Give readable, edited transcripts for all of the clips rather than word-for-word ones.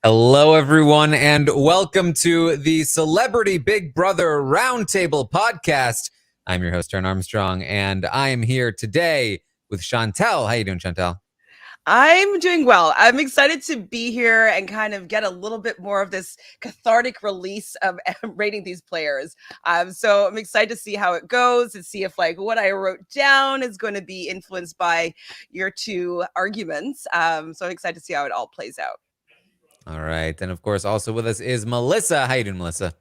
Hello, everyone, and welcome to the Celebrity Big Brother Roundtable podcast. I'm your host, Taran Armstrong, and I am here today with Chantel. How you doing, Chantel? I'm doing well. I'm excited to be here and kind of get a little bit more of this cathartic release of rating these players. So I'm excited to see how it goes and see if what I wrote down is going to be influenced by your two arguments. So I'm excited to see how it all plays out. All right, and of course, also with us is Melissa. How you doing, Melissa?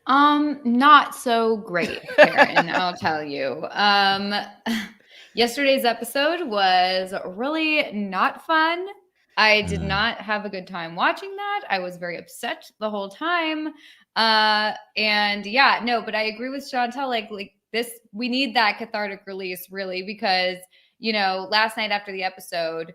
Not so great, Karen, I'll tell you. Yesterday's episode was really not fun. I did not have a good time watching that. I was very upset the whole time. But I agree with Chantel. Like this, we need that cathartic release, really, because last night after the episode,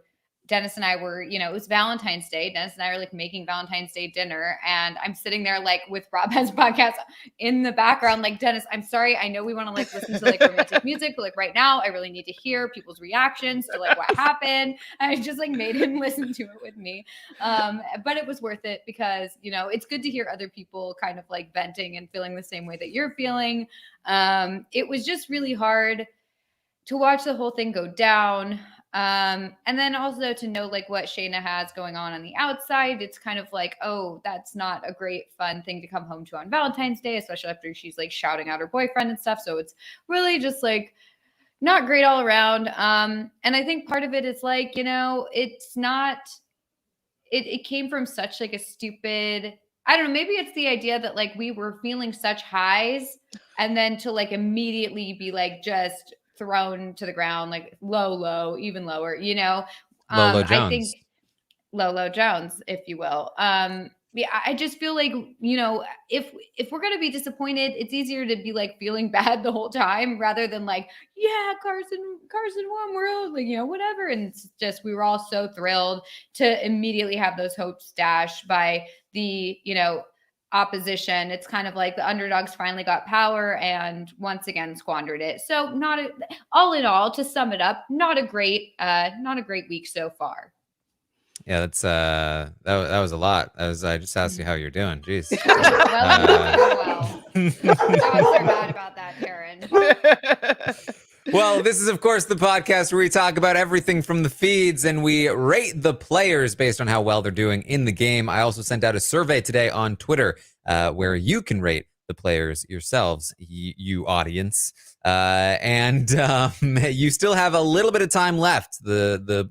Dennis and I were, it was Valentine's Day. Dennis and I were making Valentine's Day dinner, and I'm sitting there with Rob has podcast in the background. Dennis, I'm sorry. I know we want to listen to romantic music, but right now I really need to hear people's reactions to what happened. And I just made him listen to it with me. But it was worth it because, it's good to hear other people kind of venting and feeling the same way that you're feeling. It was just really hard to watch the whole thing go down. And then also to know what Shayna has going on the outside. It's kind of oh, that's not a great fun thing to come home to on Valentine's Day, especially after she's shouting out her boyfriend and stuff. So it's really just not great all around. And I think part of it is it's not, it came from such a stupid, I don't know, maybe it's the idea that we were feeling such highs and then to immediately be just thrown to the ground, low, even lower, Lolo Jones. I think Lolo Jones, if you will. I just feel if we're gonna be disappointed, it's easier to be feeling bad the whole time rather than Carson won, we're all whatever. And it's just we were all so thrilled to immediately have those hopes dashed by the opposition. It's kind of the underdogs finally got power and once again squandered it. So all in all, to sum it up, not a great week so far. Yeah, that's that was a lot. I just asked you how you're doing. Jeez. Well. Dogs are bad about that, Karen. Well, this is, of course, the podcast where we talk about everything from the feeds and we rate the players based on how well they're doing in the game. I also sent out a survey today on Twitter where you can rate the players yourselves, you audience. And you still have a little bit of time left. The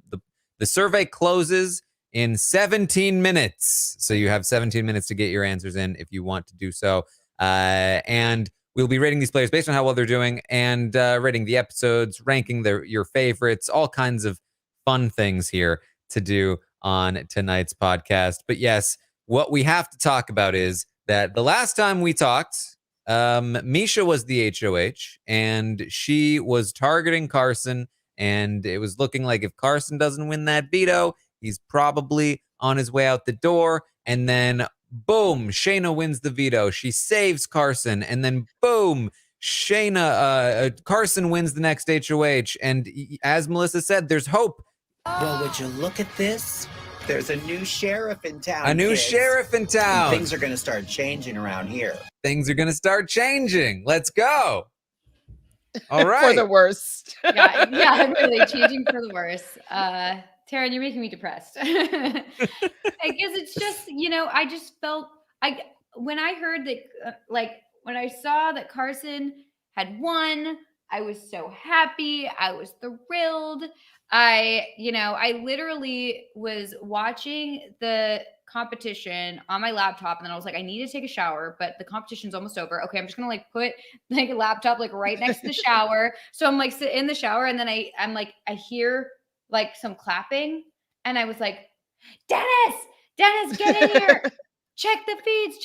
survey closes in 17 minutes. So you have 17 minutes to get your answers in if you want to do so. And we'll be rating these players based on how well they're doing and rating the episodes, ranking your favorites, all kinds of fun things here to do on tonight's podcast. But yes, what we have to talk about is that the last time we talked, Misha was the HOH and she was targeting Carson. And it was looking like if Carson doesn't win that veto, he's probably on his way out the door. And then boom, Shayna wins the veto. She saves Carson. And then boom, Carson wins the next HOH. And as Melissa said, there's hope. Well, would you look at this? There's a new sheriff in town. A new kids. sheriff in town. And things are going to start changing around here. Things are going to start changing. Let's go. All right. For the worst. yeah, really changing for the worst. Taran, you're making me depressed. I guess it's just, I just felt when I heard that, when I saw that Carson had won, I was so happy. I was thrilled. I literally was watching the competition on my laptop and then I was I need to take a shower, but the competition's almost over. Okay, I'm just gonna put a laptop right next to the shower. So I'm sit in the shower and then I hear some clapping and I was Dennis, get in here. Check the feeds.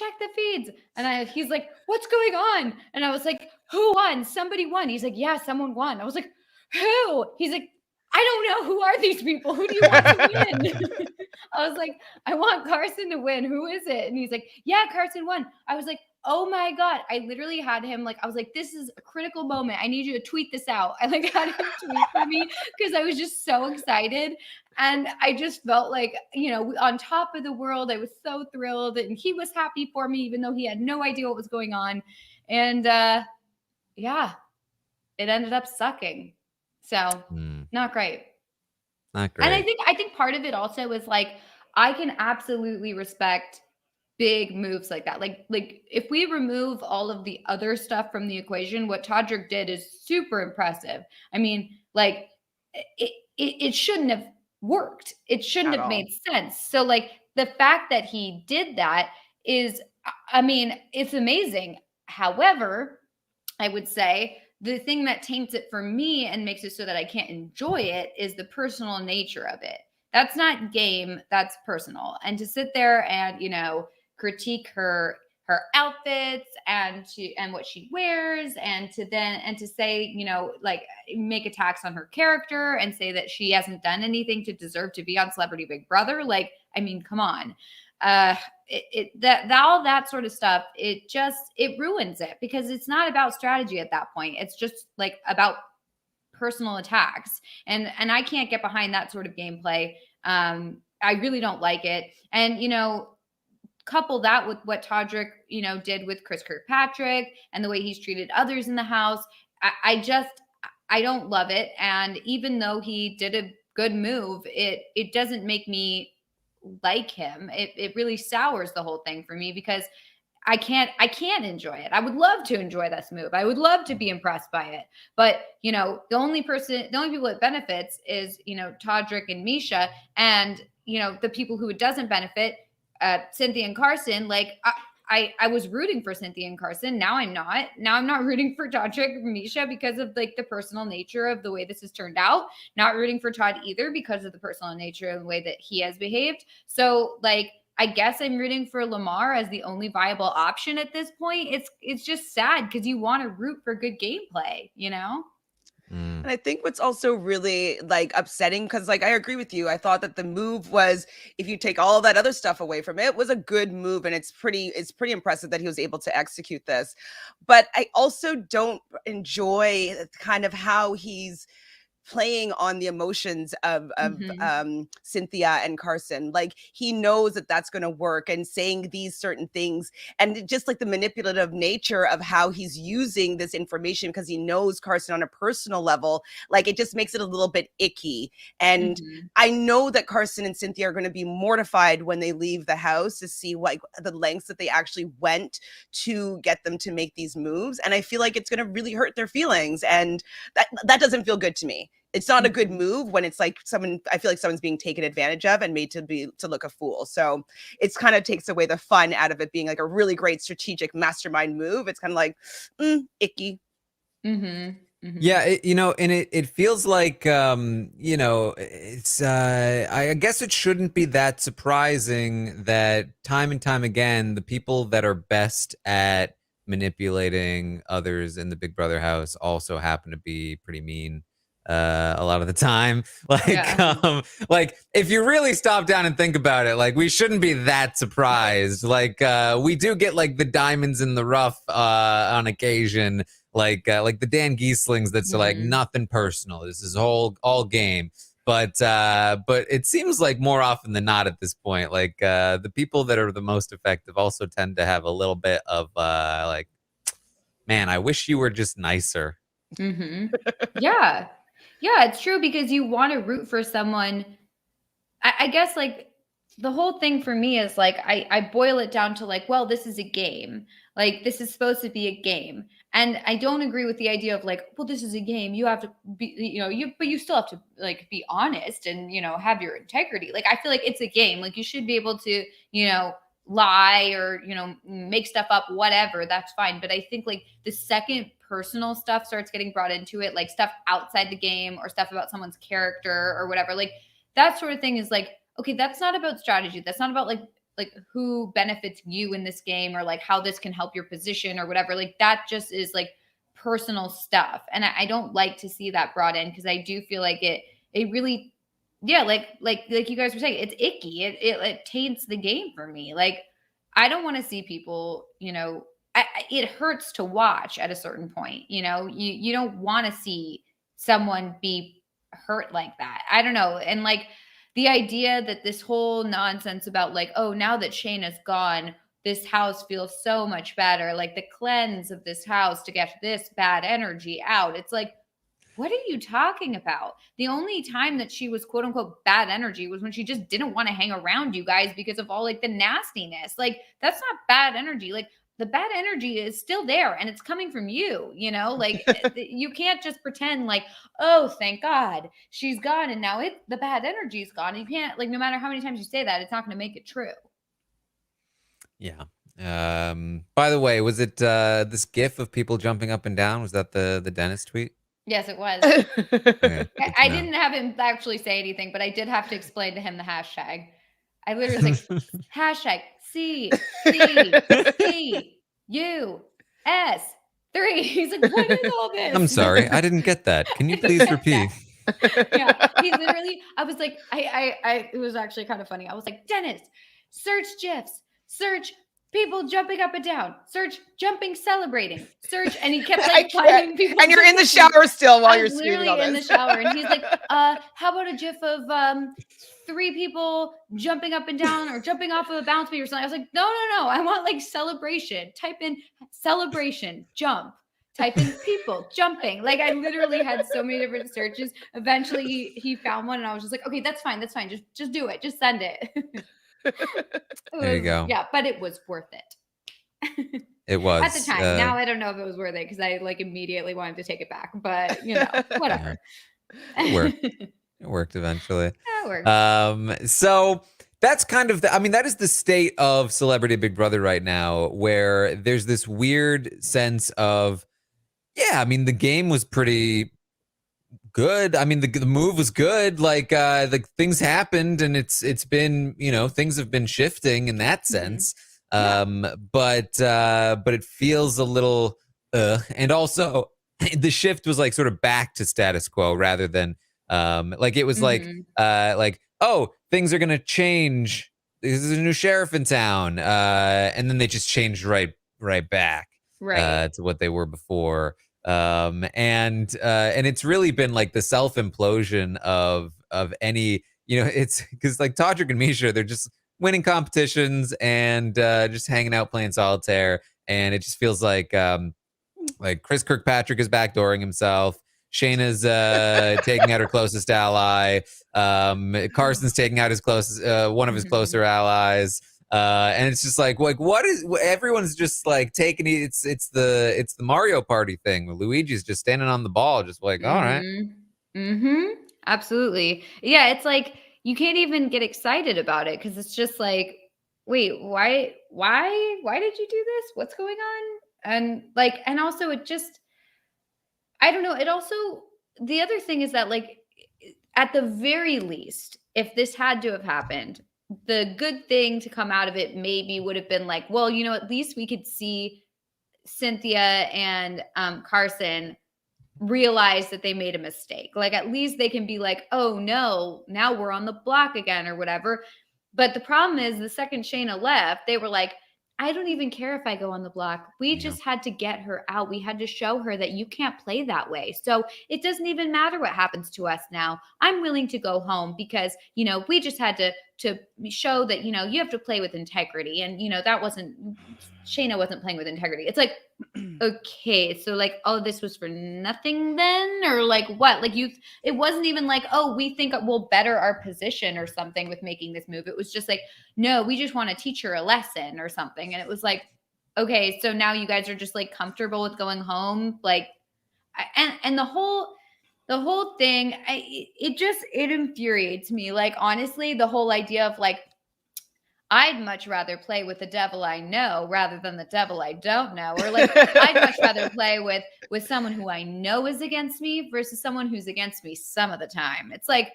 And he's what's going on? And I was who won? Somebody won. He's yeah, someone won. I was who? He's I don't know. Who are these people? Who do you want to win? I was I want Carson to win. Who is it? And he's yeah, Carson won. I was oh my God, I literally had him I was like, this is a critical moment. I need you to tweet this out. I had him tweet for me because I was just so excited. And I just felt on top of the world. I was so thrilled and he was happy for me, even though he had no idea what was going on. And yeah, it ended up sucking. So not great. Not great. And I think part of it also is I can absolutely respect big moves like that. Like if we remove all of the other stuff from the equation, what Todrick did is super impressive. I mean, it shouldn't have worked. It shouldn't At have all. made sense. So the fact that he did that is, I mean, it's amazing. However, I would say the thing that taints it for me and makes it so that I can't enjoy it is the personal nature of it. That's not game, that's personal. And to sit there and, critique her outfits and what she wears and to say, make attacks on her character and say that she hasn't done anything to deserve to be on Celebrity Big Brother. I mean, come on. All that sort of stuff, it ruins it because it's not about strategy at that point. It's just about personal attacks. And I can't get behind that sort of gameplay. I really don't like it. And, couple that with what Todrick, did with Chris Kirkpatrick and the way he's treated others in the house. I don't love it. And even though he did a good move, it doesn't make me like him. It really sours the whole thing for me because I can't enjoy it. I would love to enjoy this move. I would love to be impressed by it. But, the only people it benefits is, Todrick and Misha, and, the people who it doesn't benefit, Cynthia and Carson. I was rooting for Cynthia and Carson. Now I'm not. Now I'm not rooting for Todrick and Misha because of the personal nature of the way this has turned out. Not rooting for Todd either because of the personal nature of the way that he has behaved. So I guess I'm rooting for Lamar as the only viable option at this point. It's just sad because you want to root for good gameplay, And I think what's also really upsetting, because I agree with you. I thought that the move was, if you take all that other stuff away from it, was a good move, and it's pretty impressive that he was able to execute this. But I also don't enjoy kind of how he's playing on the emotions of Cynthia and Carson. He knows that that's going to work, and saying these certain things, and just the manipulative nature of how he's using this information because he knows Carson on a personal level, it just makes it a little bit icky. And I know that Carson and Cynthia are going to be mortified when they leave the house to see the lengths that they actually went to get them to make these moves. And I feel like it's going to really hurt their feelings. And that doesn't feel good to me. It's not a good move when it's I feel like someone's being taken advantage of and made to look a fool. So it's kind of takes away the fun out of it being a really great strategic mastermind move. It's kind of icky. Yeah, and it feels like, it's, I guess it shouldn't be that surprising that time and time again, the people that are best at manipulating others in the Big Brother house also happen to be pretty mean. A lot of the time, if you really stop down and think about it, we shouldn't be that surprised. We do get the diamonds in the rough on occasion, like the Dan Gieslings. That's nothing personal. This is all game. But it seems like more often than not at this point, the people that are the most effective also tend to have a little bit of man, I wish you were just nicer. Yeah. Yeah, it's true because you want to root for someone. I guess the whole thing for me is I boil it down to well, this is a game. This is supposed to be a game. And I don't agree with the idea of well, this is a game. You have to be, but you still have to be honest and, have your integrity. I feel like it's a game. You should be able to, lie or, make stuff up, whatever, that's fine. But I think the second personal stuff starts getting brought into it, stuff outside the game or stuff about someone's character or whatever, that sort of thing is okay, that's not about strategy. That's not about who benefits you in this game or how this can help your position or whatever. That just is personal stuff. And I don't like to see that brought in because I do feel it really, yeah, like you guys were saying, it's icky. It taints the game for me. I don't want to see people, it hurts to watch at a certain point. You know, you don't want to see someone be hurt like that. I don't know. And like the idea that this whole nonsense about like, oh, now that Shayna's gone, this house feels so much better. Like the cleanse of this house to get this bad energy out. It's like, what are you talking about? The only time that she was quote unquote bad energy was when she just didn't want to hang around you guys because of all like the nastiness. Like that's not bad energy. Like the bad energy is still there and it's coming from you, you know, like you can't just pretend like, oh, thank God she's gone. And now the bad energy is gone. You can't, like, no matter how many times you say that, it's not going to make it true. Yeah. By the way, was it this gif of people jumping up and down? Was that the Dennis tweet? Yes, it was. Okay, I didn't have him actually say anything, but I did have to explain to him the hashtag. I literally was like, hashtag CCPUS3. He's like, what is all this? I'm sorry, I didn't get that. Can you please repeat? Yeah, he literally, I was like, it was actually kind of funny. I was like, Dennis, search GIFs, search people jumping up and down, search jumping, celebrating, search, and he kept like finding people. And you're in the shower still while you're screaming all this. In the shower, and he's like, how about a GIF of 3 people jumping up and down or jumping off of a bounce beat or something? I was like, no, I want like celebration. Type in celebration, jump. Type in people jumping. Like I literally had so many different searches. Eventually he found one and I was just like, okay, that's fine. Just do it. Just send it. There you go. Yeah, but it was worth it. It was. At the time. Now I don't know if it was worth it because I like immediately wanted to take it back. But you know, whatever. It worked. It worked eventually. Yeah, it worked. So that's kind of that is the state of Celebrity Big Brother right now, where there's this weird sense of, yeah, I mean, the game was pretty good. I mean, the move was good. Like things happened, and it's been, you know, things have been shifting in that sense. But it feels a little, and also the shift was like sort of back to status quo rather than like it was like oh, things are gonna change. This is a new sheriff in town, and then they just changed right back to what they were before. And it's really been like the self implosion of any, you know, it's because like Todrick and Misha, they're just winning competitions and just hanging out playing solitaire, and it just feels like Chris Kirkpatrick is backdooring himself. Shayna's taking out her closest ally. Carson's taking out his closest one of his closer allies. And it's just like what is everyone's just like taking it. It's the Mario Party thing where Luigi's just standing on the ball, just like, all right. Absolutely. Yeah, it's like you can't even get excited about it because it's just like, wait, why did you do this? What's going on? And also it just, I don't know. It also, the other thing is that like at the very least, if this had to have happened, the good thing to come out of it maybe would have been like, well, you know, at least we could see Cynthia and Carson realize that they made a mistake. Like at least they can be like, oh no, now we're on the block again or whatever. But the problem is the second Shayna left, they were like, I don't even care if I go on the block. We just had to get her out. We had to show her that you can't play that way. So it doesn't even matter what happens to us now. I'm willing to go home because, you know, we just had to show that, you know, you have to play with integrity. And, you know, Shayna wasn't playing with integrity. It's like, okay, so like, oh, this was for nothing then? Or like what? Like it wasn't even like, oh, we think we'll better our position or something with making this move. It was just like, no, we just want to teach her a lesson or something. And it was like, okay, so now you guys are just like comfortable with going home. Like, and the whole thing, it infuriates me. Like, honestly, the whole idea of like, I'd much rather play with the devil I know rather than the devil I don't know. Or like, I'd much rather play with someone who I know is against me versus someone who's against me some of the time. It's like,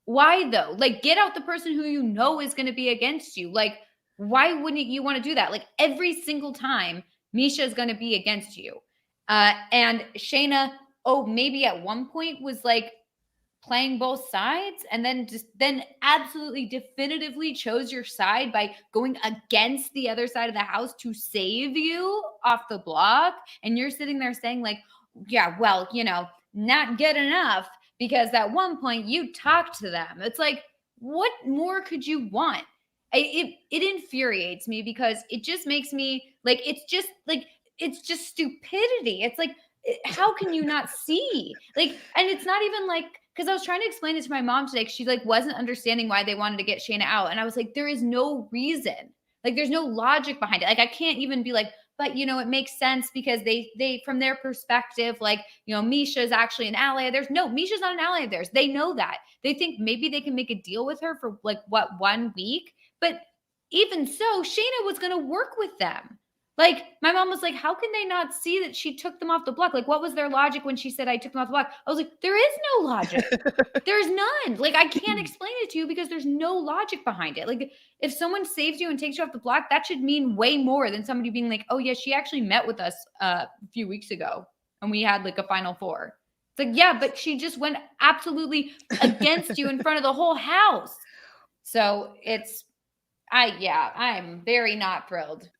why though? Like, get out the person who you know is going to be against you. Like, why wouldn't you want to do that? Like, every single time, Misha is going to be against you. And Shayna, maybe at one point was like playing both sides and then absolutely definitively chose your side by going against the other side of the house to save you off the block. And you're sitting there saying like, yeah, well, not good enough because at one point you talked to them. It's like, what more could you want? It infuriates me because it just makes me like, it's just stupidity. It's like, how can you not see? Like, and it's not even like, because I was trying to explain it to my mom today, she like wasn't understanding why they wanted to get Shayna out. And I was like, there is no reason. Like, there's no logic behind it. Like, I can't even be like, but it makes sense because they from their perspective, like, Misha is actually an ally of theirs. No, Misha's not an ally of theirs. They know that. They think maybe they can make a deal with her for like 1 week. But even so, Shayna was going to work with them. Like, my mom was like, how can they not see that she took them off the block? Like, what was their logic when she said I took them off the block? I was like, there is no logic. There's none. Like, I can't explain it to you because there's no logic behind it. Like, if someone saves you and takes you off the block, that should mean way more than somebody being like, oh yeah, she actually met with us a few weeks ago and we had like a Final Four. It's like, yeah, but she just went absolutely against you in front of the whole house. So I'm very not thrilled.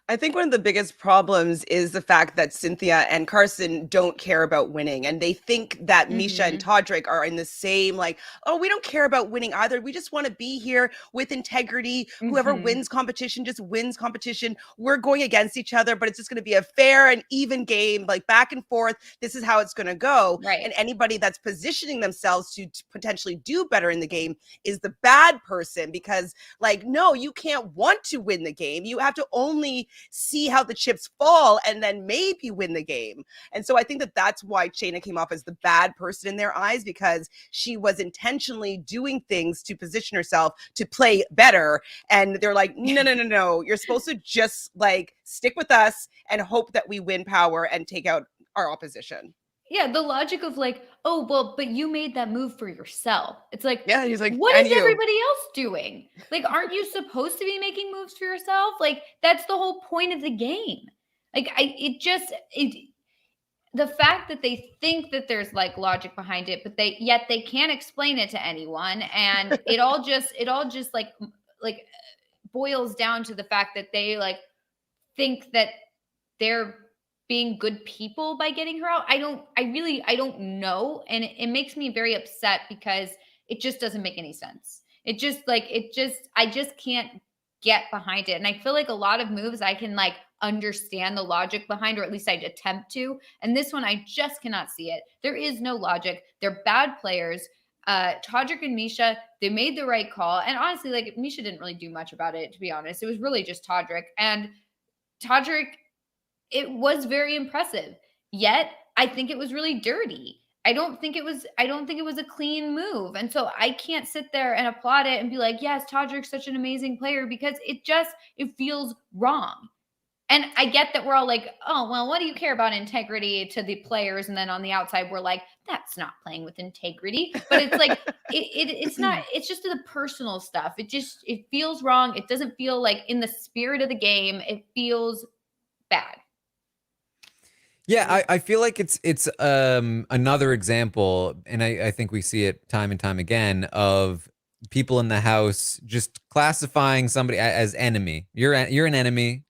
I think one of the biggest problems is the fact that Cynthia and Carson don't care about winning. And they think that Misha and Todrick are in the same, like, oh, we don't care about winning either. We just want to be here with integrity. Whoever wins competition just wins competition. We're going against each other, but it's just going to be a fair and even game, like back and forth. This is how it's going to go. Right. And anybody that's positioning themselves to potentially do better in the game is the bad person because, like, no, you can't want to win the game. You have to only see how the chips fall and then maybe win the game. And so I think that that's why Shayna came off as the bad person in their eyes, because she was intentionally doing things to position herself to play better. And they're like, no, you're supposed to just like stick with us and hope that we win power and take out our opposition. Yeah, the logic of like, oh, well, but you made that move for yourself. It's like, yeah, he's like, what is everybody else doing? Like, aren't you supposed to be making moves for yourself? Like, that's the whole point of the game. Like, the fact that they think that there's like logic behind it, but they can't explain it to anyone. And it all just like boils down to the fact that they like think that they're being good people by getting her out. I don't know. And it makes me very upset because it just doesn't make any sense. I just can't get behind it. And I feel like a lot of moves I can like understand the logic behind, or at least I'd attempt to. And this one, I just cannot see it. There is no logic. They're bad players. Todrick and Misha, they made the right call. And honestly, like Misha didn't really do much about it, to be honest. It was really just Todrick. And Todrick, it was very impressive. Yet, I think it was really dirty. I don't think it was a clean move. And so I can't sit there and applaud it and be like, yes, Todrick's such an amazing player, because it feels wrong. And I get that we're all like, oh, well, what do you care about integrity to the players? And then on the outside, we're like, that's not playing with integrity. But it's like, it's not, it's just the personal stuff. It feels wrong. It doesn't feel like in the spirit of the game. It feels bad. Yeah, I feel like it's another example, and I think we see it time and time again, of people in the house just classifying somebody as enemy. You're an enemy,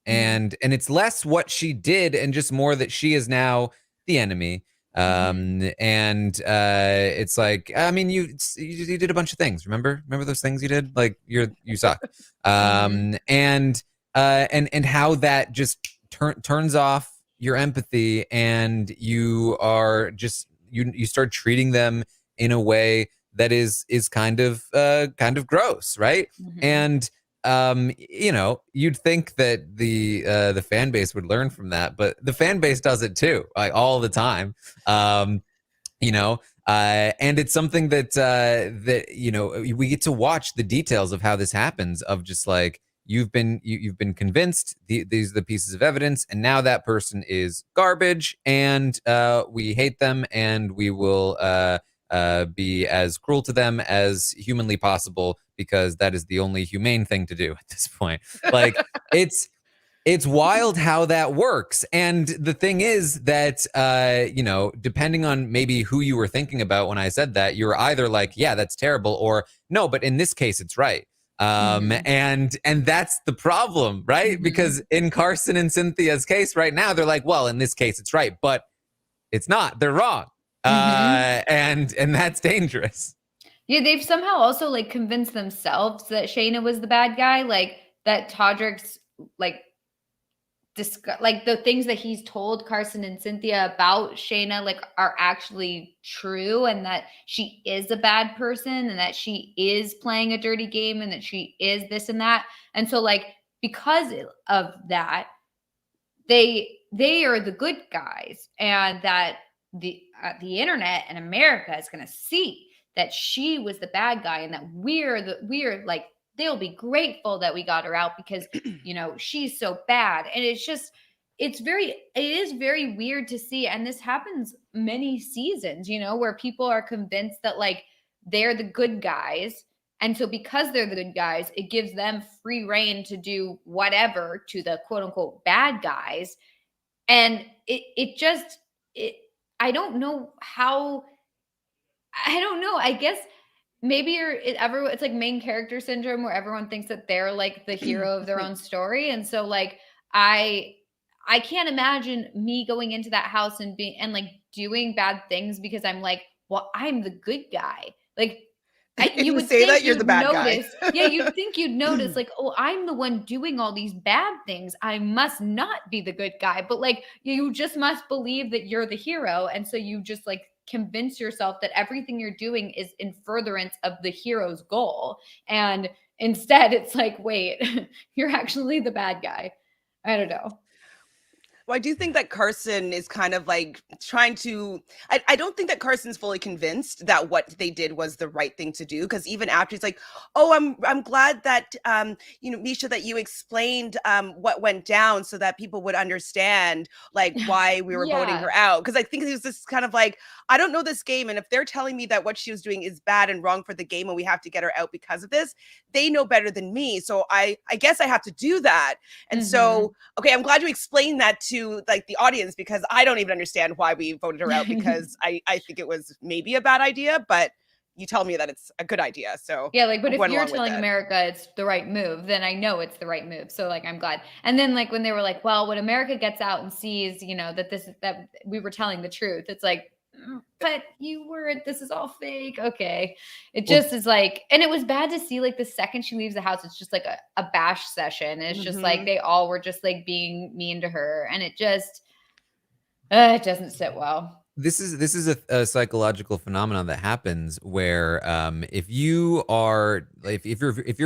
and it's less what she did and just more that she is now the enemy. And it's like, I mean, you did a bunch of things. Remember those things you did? Like you suck. And how that just turns off your empathy, and you are just you start treating them in a way that is kind of gross, right? And you'd think that the fan base would learn from that, but the fan base does it too, like all the time. And it's something that we get to watch the details of how this happens, of just like, you've been convinced these are the pieces of evidence, and now that person is garbage, and we hate them, and we will be as cruel to them as humanly possible, because that is the only humane thing to do at this point. Like, it's It's wild how that works. And the thing is that, depending on maybe who you were thinking about when I said that, you were either like, yeah, that's terrible, or no, but in this case, it's right. And that's the problem, right? Because in Carson and Cynthia's case right now, they're like, well, in this case, it's right, but it's not. They're wrong. And that's dangerous. Yeah, they've somehow also like convinced themselves that Shayna was the bad guy, like that Todrick's like the things that he's told Carson and Cynthia about Shayna like are actually true, and that she is a bad person, and that she is playing a dirty game, and that she is this and that. And so like because of that, they are the good guys, and that the internet and America is going to see that she was the bad guy, and that we're like, they'll be grateful that we got her out because, she's so bad. And it is very weird to see. And this happens many seasons, where people are convinced that like they're the good guys. And so because they're the good guys, it gives them free reign to do whatever to the quote unquote bad guys. And I don't know how, I guess maybe it's like main character syndrome, where everyone thinks that they're like the hero of their own story. And so like, I can't imagine me going into that house and like doing bad things because I'm like, well, I'm the good guy. Like you would say think that you're the bad notice, guy. Yeah, you'd think you'd notice like, oh, I'm the one doing all these bad things. I must not be the good guy. But like, you just must believe that you're the hero. And so you just like convince yourself that everything you're doing is in furtherance of the hero's goal. And instead it's like, wait, you're actually the bad guy. I don't know. Well, I do think that Carson is kind of like trying to, I don't think that Carson's fully convinced that what they did was the right thing to do. Because even after he's like, oh, I'm glad that, Misha, that you explained what went down so that people would understand like why we were voting her out. Because I think he was just kind of like, I don't know this game. And if they're telling me that what she was doing is bad and wrong for the game and we have to get her out because of this, they know better than me. So I guess I have to do that. And so, okay, I'm glad you explained that to like the audience, because I don't even understand why we voted her out, because I think it was maybe a bad idea, but you tell me that it's a good idea. So yeah, like, but if you're telling America it's the right move, then I know it's the right move. So like, I'm glad. And then like when they were like, well, when America gets out and sees, that we were telling the truth, it's like, but you weren't, this is all fake. Okay. It just is like, and it was bad to see like the second she leaves the house, it's just like a bash session. It's just like, they all were just like being mean to her. And it just, it doesn't sit well. This is a psychological phenomenon that happens where if your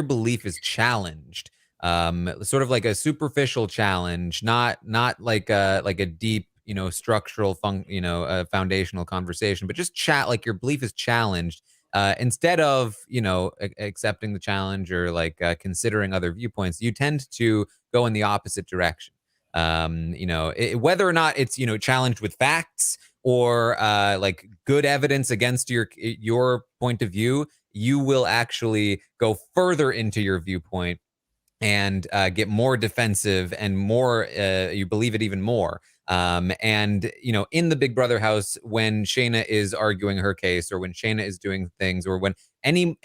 belief is challenged, sort of like a superficial challenge, not like a deep, structural foundational conversation, but just chat, like your belief is challenged, instead of accepting the challenge or like considering other viewpoints, you tend to go in the opposite direction. Whether or not it's challenged with facts or like good evidence against your point of view, you will actually go further into your viewpoint and get more defensive and more you believe it even more. In the Big Brother house, when Shayna is arguing her case, or when Shayna is doing things, or when any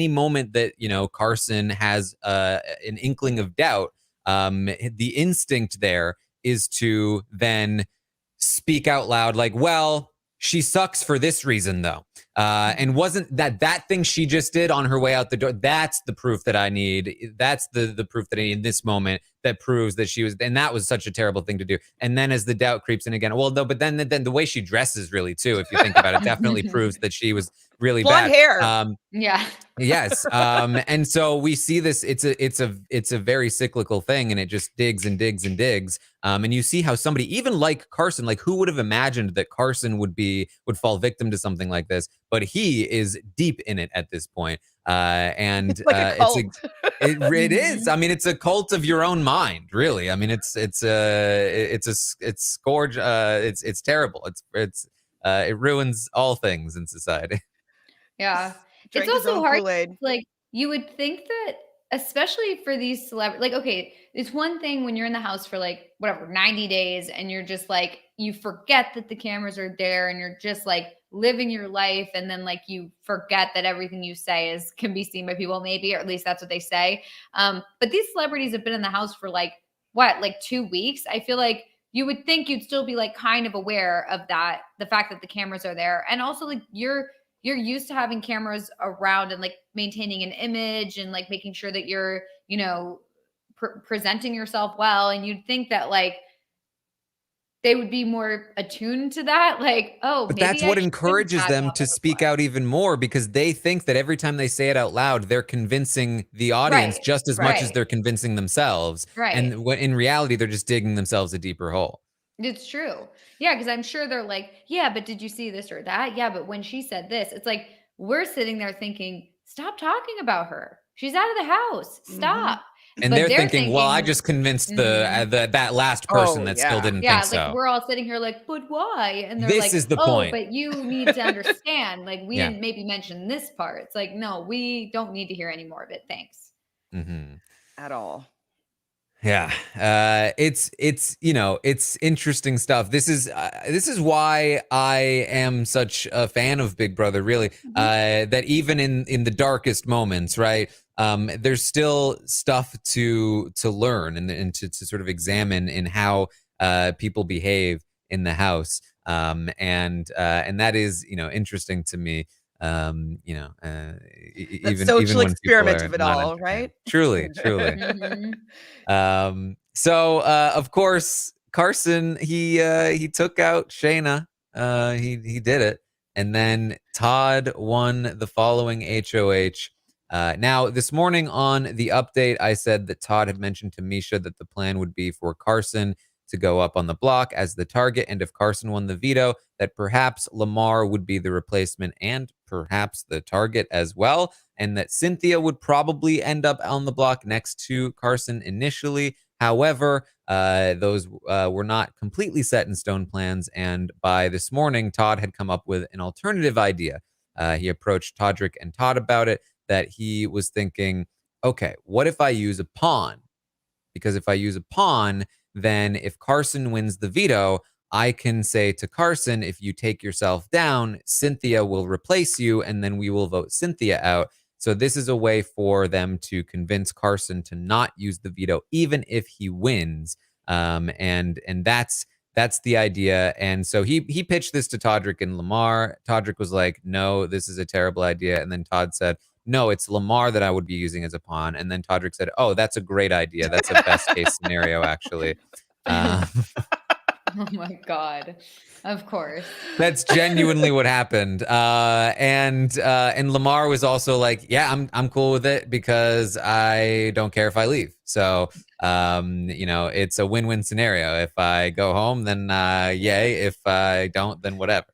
moment that Carson has an inkling of doubt, the instinct there is to then speak out loud like, well, she sucks for this reason though. And wasn't that thing she just did on her way out the door, that's the proof that I need. That's the proof that I need in this moment that proves that she was, and that was such a terrible thing to do. And then as the doubt creeps in again, well, no, but then the way she dresses really too, if you think about it, definitely proves that she was really blonde bad. hair. Yeah. Yes. And so we see this, it's a very cyclical thing, and it just digs and digs and digs. And you see how somebody, even like Carson, like who would have imagined that Carson would fall victim to something like this, but he is deep in it at this point. And it's like a cult. It is. I mean, it's a cult of your own mind, really. I mean, it's scourge. It's terrible. It ruins all things in society. Yeah. It's also hard. Kool-Aid. Like you would think that especially for these celebrities, like, okay, it's one thing when you're in the house for like whatever 90 days and you're just like, you forget that the cameras are there and you're just like living your life, and then like you forget that everything you say can be seen by people, maybe, or at least that's what they say. But these celebrities have been in the house for like 2 weeks. I feel like you would think you'd still be like kind of aware of that, the fact that the cameras are there, and also like you're used to having cameras around and like maintaining an image and like making sure that you're, presenting yourself well. And you'd think that like they would be more attuned to that. Like, oh, But maybe that's I what shouldn't encourages have them that to speak before. out even more, because they think that every time they say it out loud, they're convincing the audience Right, just as much as right, they're convincing themselves. right. And in reality, they're just digging themselves a deeper hole. It's true. Yeah, because I'm sure they're like, yeah, but did you see this or that? Yeah, but when she said this, it's like we're sitting there thinking, stop talking about her. She's out of the house. Mhm. Stop. And But they're they're thinking, well, I thinking, just convinced mhm. that last person Oh, that still yeah. didn't think Yeah, like so. we're all sitting here like, but why? And they're This like, is the oh, point. but you need to understand. Like, we Yeah. didn't maybe mention this part. It's like, no, we don't need to hear any more of it. Thanks. Mm-hmm. At all. Yeah, it's it's interesting stuff. This is why I am such a fan of Big Brother. Really, that even in the darkest moments, right? There's still stuff to learn and to sort of examine in how people behave in the house. And that is interesting to me. That Even social when people experiment are of it not all, entertained. right? Truly, truly. Mhm. So of course Carson he took out Shayna. He did it, and then Todd won the following HOH. Now this morning on the update, I said that Todd had mentioned to Misha that the plan would be for Carson to go up on the block as the target, and if Carson won the veto, that perhaps Lamar would be the replacement and perhaps the target as well, and that Cynthia would probably end up on the block next to Carson initially. However, those were not completely set in stone plans, and by this morning, Todd had come up with an alternative idea. He approached Todrick and Todd about it, that he was thinking, okay, what if I use a pawn? Because if I use a pawn, then if Carson wins the veto, I can say to Carson, if you take yourself down, Cynthia will replace you, and then we will vote Cynthia out. So this is a way for them to convince Carson to not use the veto, even if he wins. And that's the idea. And so he pitched this to Todrick and Lamar. Todrick was like, no, this is a terrible idea. And then Todd said, no, it's Lamar that I would be using as a pawn. And then Todrick said, oh, that's a great idea. That's a best case scenario, actually. Oh my God. Of course. That's genuinely what happened. And Lamar was also like, yeah, I'm cool with it because I don't care if I leave. So, it's a win-win scenario. If I go home, then yay. If I don't, then whatever.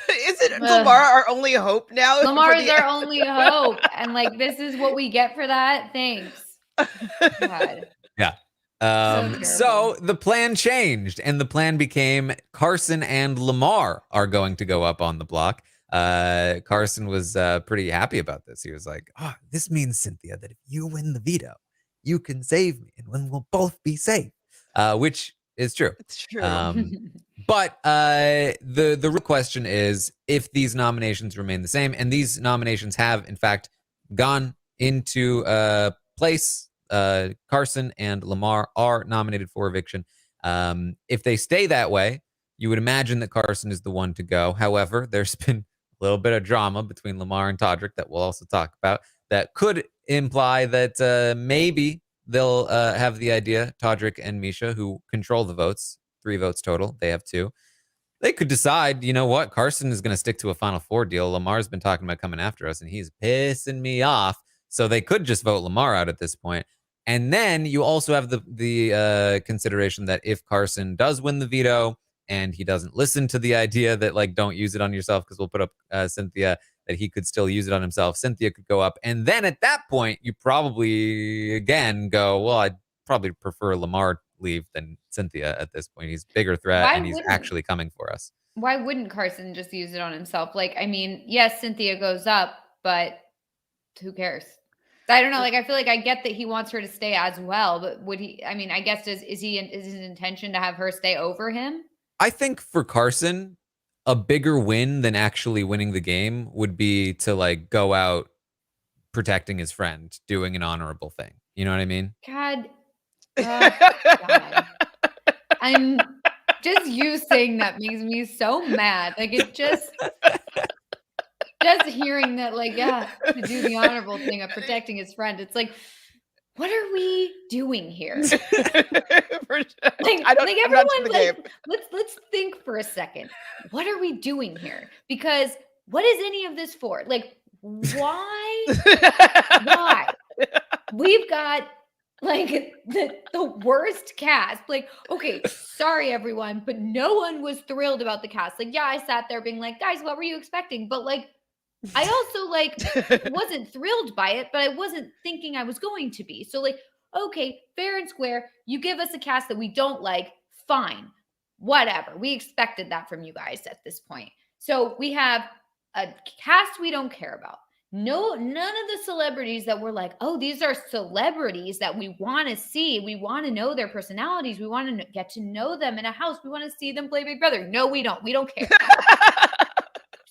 Isn't Lamar our only hope now? Lamar is our only hope. And like, this is what we get for that. Thanks. God. Yeah. So the plan changed, and the plan became Carson and Lamar are going to go up on the block. Carson was pretty happy about this. He was like, oh, this means, Cynthia, that if you win the veto, you can save me, and then we'll both be safe, which is true. It's true. But the real question is if these nominations remain the same, and these nominations have, in fact, gone into place. Carson and Lamar are nominated for eviction. If they stay that way, you would imagine that Carson is the one to go. However, there's been a little bit of drama between Lamar and Todrick that we'll also talk about that could imply that maybe they'll have the idea, Todrick and Misha, who control the votes, 3 votes total. They have 2. They could decide, you know what, Carson is going to stick to a Final Four deal. Lamar's been talking about coming after us, and he's pissing me off. So they could just vote Lamar out at this point. And then you also have the consideration that if Carson does win the veto and he doesn't listen to the idea that, like, don't use it on yourself because we'll put up Cynthia, that he could still use it on himself. Cynthia could go up. And then at that point, you probably, again, go, well, I'd probably prefer Lamar leave than Cynthia at this point. He's a bigger threat, and he's actually coming for us. Why wouldn't Carson just use it on himself? Like, I mean, yes, Cynthia goes up, but who cares? I don't know. Like, I feel like I get that he wants her to stay as well, but would he? I mean, I guess is his intention to have her stay over him? I think for Carson, a bigger win than actually winning the game would be to like go out protecting his friend, doing an honorable thing. You know what I mean? God, God. I'm just you saying that makes me so mad. Like it just hearing that, like, yeah, to do the honorable thing of protecting his friend. It's like, what are we doing here? Everyone, like, let's think for a second. What are we doing here? Because what is any of this for? Like, why? Why? We've got like the worst cast. Like, okay, sorry everyone, but no one was thrilled about the cast. Like, yeah, I sat there being like, guys, what were you expecting? But like, I also like wasn't thrilled by it, but I wasn't thinking I was going to be. So like, okay, fair and square. You give us a cast that we don't like, fine, whatever. We expected that from you guys at this point. So we have a cast we don't care about. No, none of the celebrities that we're like, oh, these are celebrities that we want to see. We want to know their personalities. We want to get to know them in a house. We want to see them play Big Brother. No, we don't. We don't care.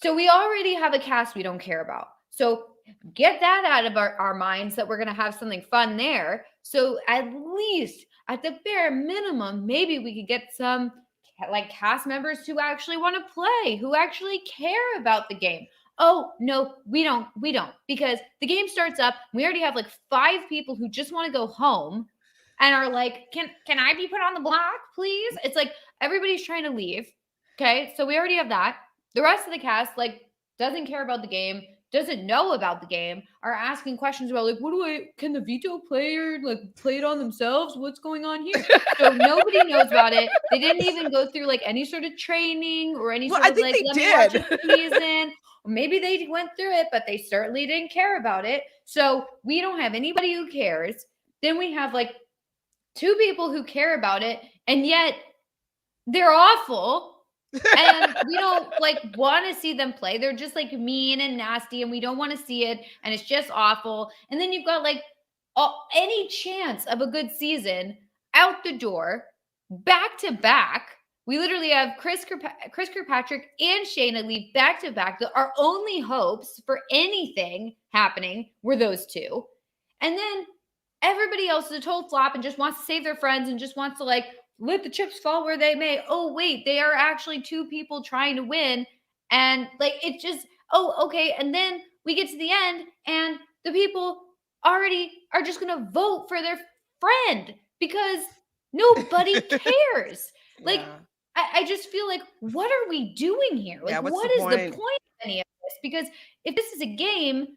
So we already have a cast we don't care about. So get that out of our minds that we're going to have something fun there. So at least, at the bare minimum, maybe we could get some like cast members who actually want to play, who actually care about the game. Oh, no, we don't. Because the game starts up. We already have like 5 people who just want to go home and are like, can I be put on the block, please? It's like everybody's trying to leave. Okay, so we already have that. The rest of the cast like doesn't care about the game, doesn't know about the game, are asking questions about like, can the veto player like play it on themselves? What's going on here? So nobody knows about it. They didn't even go through like any sort of training or any sort of like, let me watch a season. Or maybe they went through it, but they certainly didn't care about it. So we don't have anybody who cares. Then we have like 2 people who care about it, and yet they're awful. And we don't like want to see them play. They're just like mean and nasty, and we don't want to see it, and it's just awful. And then you've got like any chance of a good season out the door, back to back. We literally have Chris Kirkpatrick and Shayna leave back to back. Our only hopes for anything happening were those 2. And then everybody else is a total flop and just wants to save their friends and just wants to like let the chips fall where they may. Oh, wait, they are actually 2 people trying to win. And like, it just, oh, okay. And then we get to the end and the people already are just going to vote for their friend because nobody cares. Like, I just feel like, what are we doing here? Like, what is the point of any of this? Because if this is a game,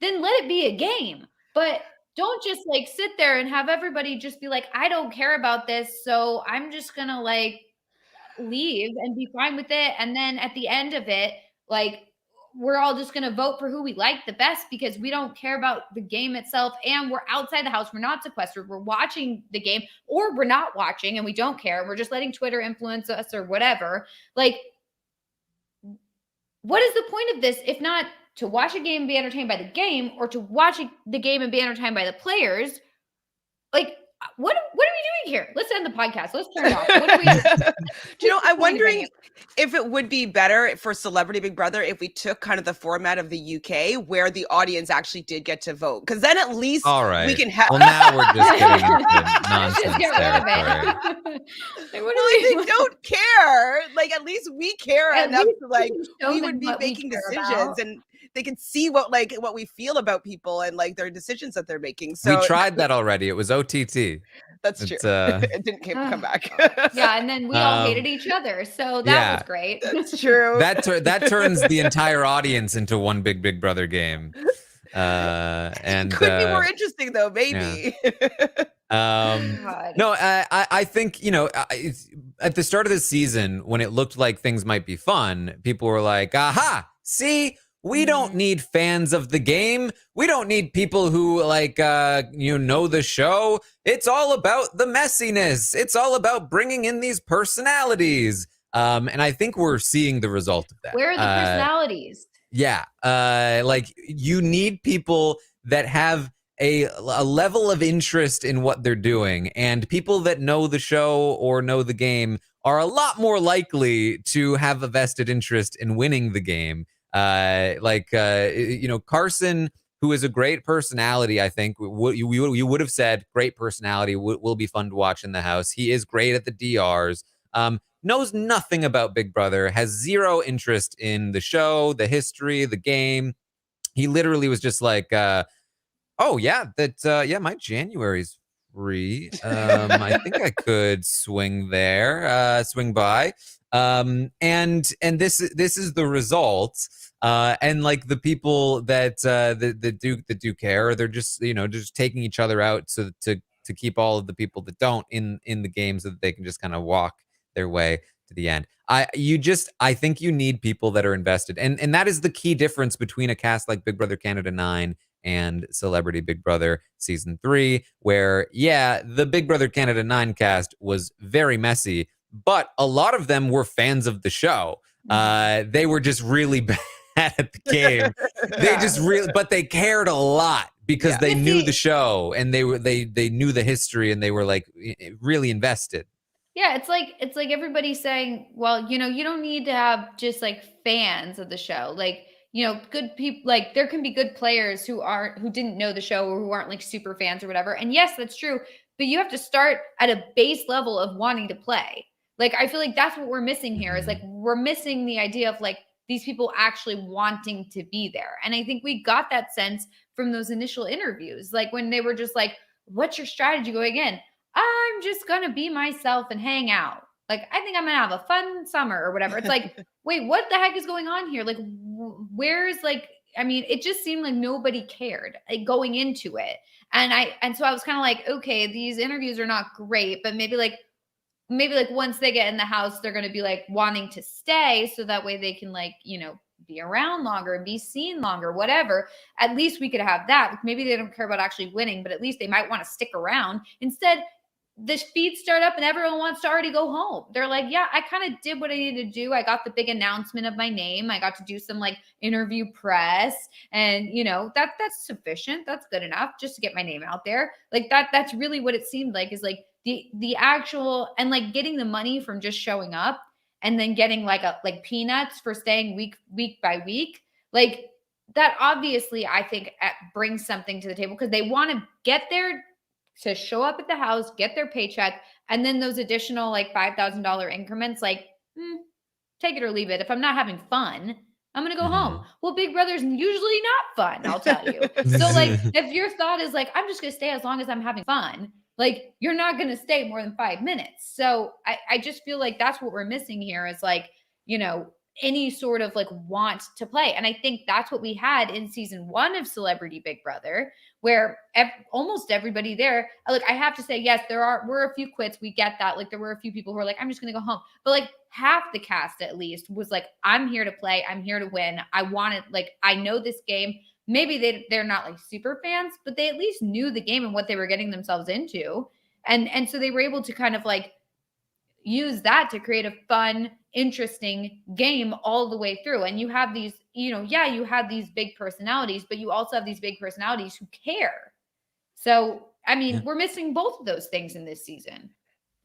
then let it be a game. But don't just like sit there and have everybody just be like, I don't care about this, so I'm just going to like leave and be fine with it. And then at the end of it, like, we're all just going to vote for who we like the best because we don't care about the game itself. And we're outside the house. We're not sequestered. We're watching the game, or we're not watching and we don't care. We're just letting Twitter influence us or whatever. Like, what is the point of this if not to watch a game and be entertained by the game, or to watch the game and be entertained by the players? Like, what are we doing here? Let's end the podcast. Let's turn it off. What are we Do you know, I'm wondering if it would be better for Celebrity Big Brother if we took kind of the format of the UK where the audience actually did get to vote. Because then at least we can have. Well, now we're just getting into nonsense territory. They don't care. Like, at least we care enough to like, we would be making decisions and they can see what we feel about people and like their decisions that they're making. So we tried that already. It was OTT. That's true. It didn't come back. Yeah, and then we all hated each other. So that was great. That's true. That turns the entire audience into one big Brother game. And it could be more interesting though, maybe. No, I think, you know, at the start of the season, when it looked like things might be fun, people were like, aha, see, we don't need fans of the game. We don't need people who like, know the show. It's all about the messiness. It's all about bringing in these personalities. And I think we're seeing the result of that. Where are the personalities? Yeah. Like, you need people that have a level of interest in what they're doing, and people that know the show or know the game are a lot more likely to have a vested interest in winning the game. Carson, who is a great personality, I think you would have said great personality, will be fun to watch in the house. He is great at the DRs. Knows nothing about Big Brother, has zero interest in the show, the history, the game. He literally was just like, oh yeah, my January's free. I think I could swing by. And this is the result. And like the people that do care, they're just just taking each other out to keep all of the people that don't in the game so that they can just kind of walk their way to the end. I think you need people that are invested, and that is the key difference between a cast like Big Brother Canada 9 and Celebrity Big Brother Season 3, where, yeah, the Big Brother Canada 9 cast was very messy, but a lot of them were fans of the show. They were just really bad at the game. But they cared a lot because they knew the show, and they knew the history, and they were like really invested. Yeah, it's like everybody saying, well, you don't need to have just like fans of the show. Like, good people, like there can be good players who didn't know the show or who aren't like super fans or whatever. And yes, that's true. But you have to start at a base level of wanting to play. Like, I feel like that's what we're missing here is like, we're missing the idea of like these people actually wanting to be there. And I think we got that sense from those initial interviews. Like when they were just like, what's your strategy going in? I'm just going to be myself and hang out. Like, I think I'm going to have a fun summer or whatever. It's like, wait, what the heck is going on here? Like, where's like, I mean, it just seemed like nobody cared going into it. And so I was kind of like, okay, these interviews are not great, but maybe like once they get in the house, they're going to be like wanting to stay. So that way they can like, be around longer and be seen longer, whatever. At least we could have that. Maybe they don't care about actually winning, but at least they might want to stick around. Instead, the feeds start up and everyone wants to already go home. They're like, yeah, I kind of did what I needed to do. I got the big announcement of my name. I got to do some like interview press, and that's sufficient. That's good enough just to get my name out there. Like that's really what it seemed like, is like the actual, and like getting the money from just showing up and then getting like peanuts for staying week by week. Like that obviously I think brings something to the table, because they want to get there to show up at the house, get their paycheck, and then those additional like $5,000 increments, like take it or leave it. If I'm not having fun, I'm going to go home. Well, Big Brother's usually not fun, I'll tell you. So like, if your thought is like, I'm just going to stay as long as I'm having fun, like you're not going to stay more than 5 minutes. So I just feel like that's what we're missing here, is like, any sort of like want to play. And I think that's what we had in season 1 of Celebrity Big Brother, where almost everybody there, like, I have to say, yes, were a few quits. We get that. Like there were a few people who were like, I'm just going to go home. But like half the cast at least was like, I'm here to play. I'm here to win. I know this game. Maybe they're not like super fans, but they at least knew the game and what they were getting themselves into. And so they were able to kind of like use that to create a fun, interesting game all the way through. And you have these, you have these big personalities, but you also have these big personalities who care. So, I mean, we're missing both of those things in this season.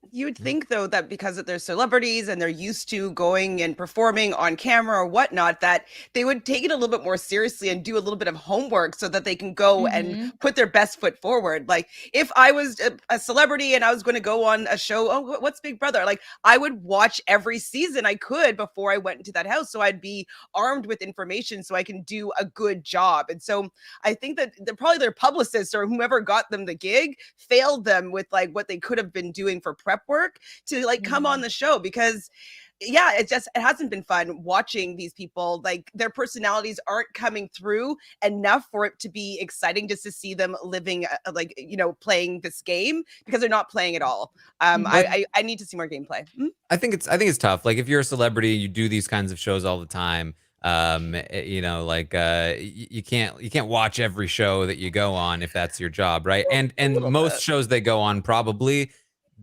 You would think, though, that because they're celebrities and they're used to going and performing on camera or whatnot, that they would take it a little bit more seriously and do a little bit of homework so that they can go and put their best foot forward. Like if I was a celebrity and I was going to go on a show, what's Big Brother? Like I would watch every season I could before I went into that house. So I'd be armed with information so I can do a good job. And so I think that probably their publicists or whomever got them the gig failed them with like what they could have been doing for prep work to like come on the show, because it hasn't been fun watching these people. Like their personalities aren't coming through enough for it to be exciting just to see them living playing this game, because they're not playing at all. I need to see more gameplay. I think it's tough. Like if you're a celebrity, you do these kinds of shows all the time. You can't watch every show that you go on if that's your job, right? And most shows they go on probably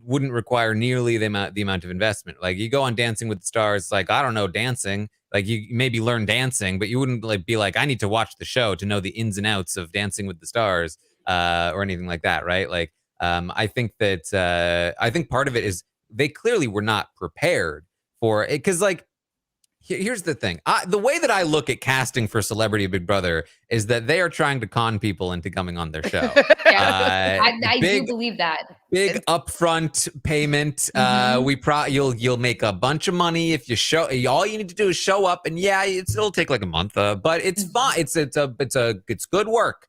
wouldn't require nearly the amount of investment. Like you go on Dancing with the Stars, like I don't know dancing, like you maybe learn dancing, but you wouldn't like be like, I need to watch the show to know the ins and outs of Dancing with the Stars. or anything like that, right? Like, I think part of it is they clearly were not prepared for it, because like, here's the thing. The way that I look at casting for Celebrity Big Brother is that they are trying to con people into coming on their show. Yeah. I do believe that. Big upfront payment. You'll make a bunch of money if you show. All you need to do is show up, and yeah, it'll take like a month, but it's fine. It's good work.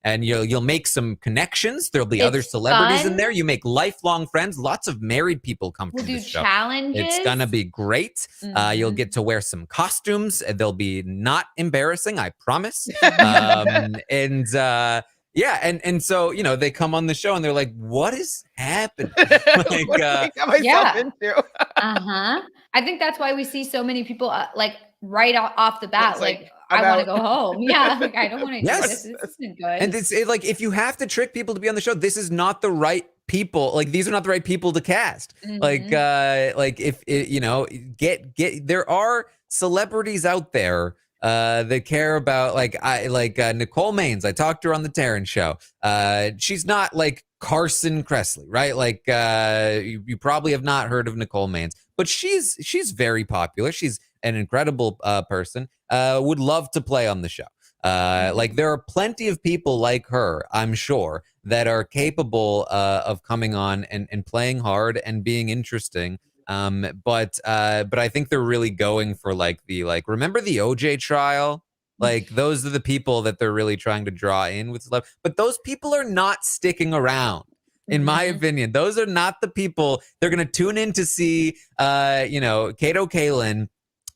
And you'll make some connections. There'll be other celebrities in there. You make lifelong friends. Lots of married people come from the show. Challenges. It's gonna be great. You'll get to wear some costumes. They'll be not embarrassing, I promise. And so, you know, they come on the show and they're like, what is happening? Like, what did I get myself into? I think that's why we see so many people like right off the bat, like I want to go home. Yeah, like I don't want to do this. This isn't good. And it's like, if you have to trick people to be on the show, this is not the right people. Like, these are not the right people to cast. Like if it, you know, there are celebrities out there that care about, like Nicole Maines. I talked to her on the Taran show. She's not like Carson Kressley, right? Like you probably have not heard of Nicole Maines, but she's very popular. She's an incredible person. Would love to play on the show. Like, there are plenty of people like her, I'm sure, that are capable of coming on and playing hard and being interesting. But I think they're really going for remember the OJ trial? Like, those are the people that they're really trying to draw in with celeb. But those people are not sticking around. In my opinion, those are not the people. They're going to tune in to see, Kato Kaelin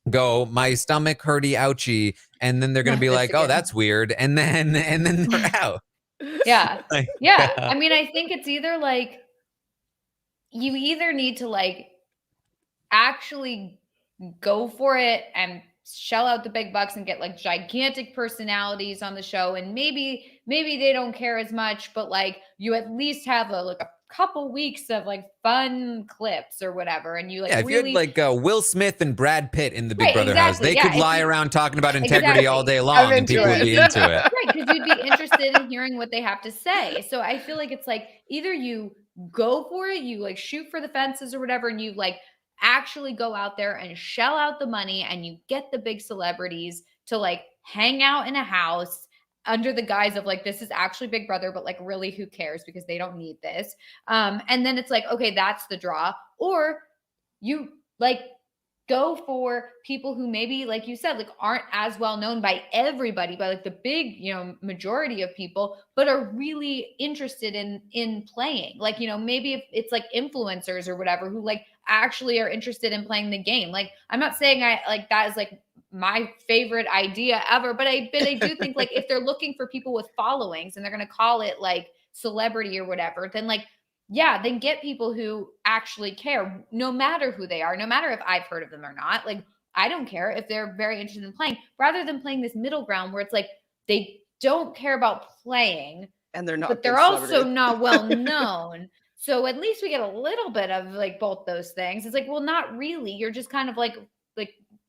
go, my stomach hurty ouchie, and then they're going to be like, oh, that's weird, and then they're out. Yeah. Yeah. I mean, I think it's either like you either need to like actually go for it and shell out the big bucks and get like gigantic personalities on the show, and maybe they don't care as much, but like you at least have a couple weeks of like fun clips or whatever, and you like if really you had like Will Smith and Brad Pitt in the Big Brother house, they could lie around talking about integrity all day long, and people would be into it. Right, because you'd be interested in hearing what they have to say. So I feel like it's like either you go for it, you like shoot for the fences or whatever, and you like actually go out there and shell out the money, and you get the big celebrities to like hang out in a house under the guise of like, this is actually Big Brother, but like really who cares, because they don't need this. And then it's like, okay, that's the draw. Or you like go for people who maybe, like you said, like aren't as well known by everybody, by like the big, majority of people, but are really interested in playing. Like, maybe if it's like influencers or whatever who like actually are interested in playing the game. Like, I'm not saying I like that is like my favorite idea ever, but I do think like if they're looking for people with followings and they're going to call it like celebrity or whatever, then like, yeah, then get people who actually care, no matter who they are, no matter if I've heard of them or not. Like, I don't care if they're very interested in playing, rather than playing this middle ground where it's like they don't care about playing, and they're not, but they're also not well known. So at least we get a little bit of like both those things. It's like, well, not really. You're just kind of like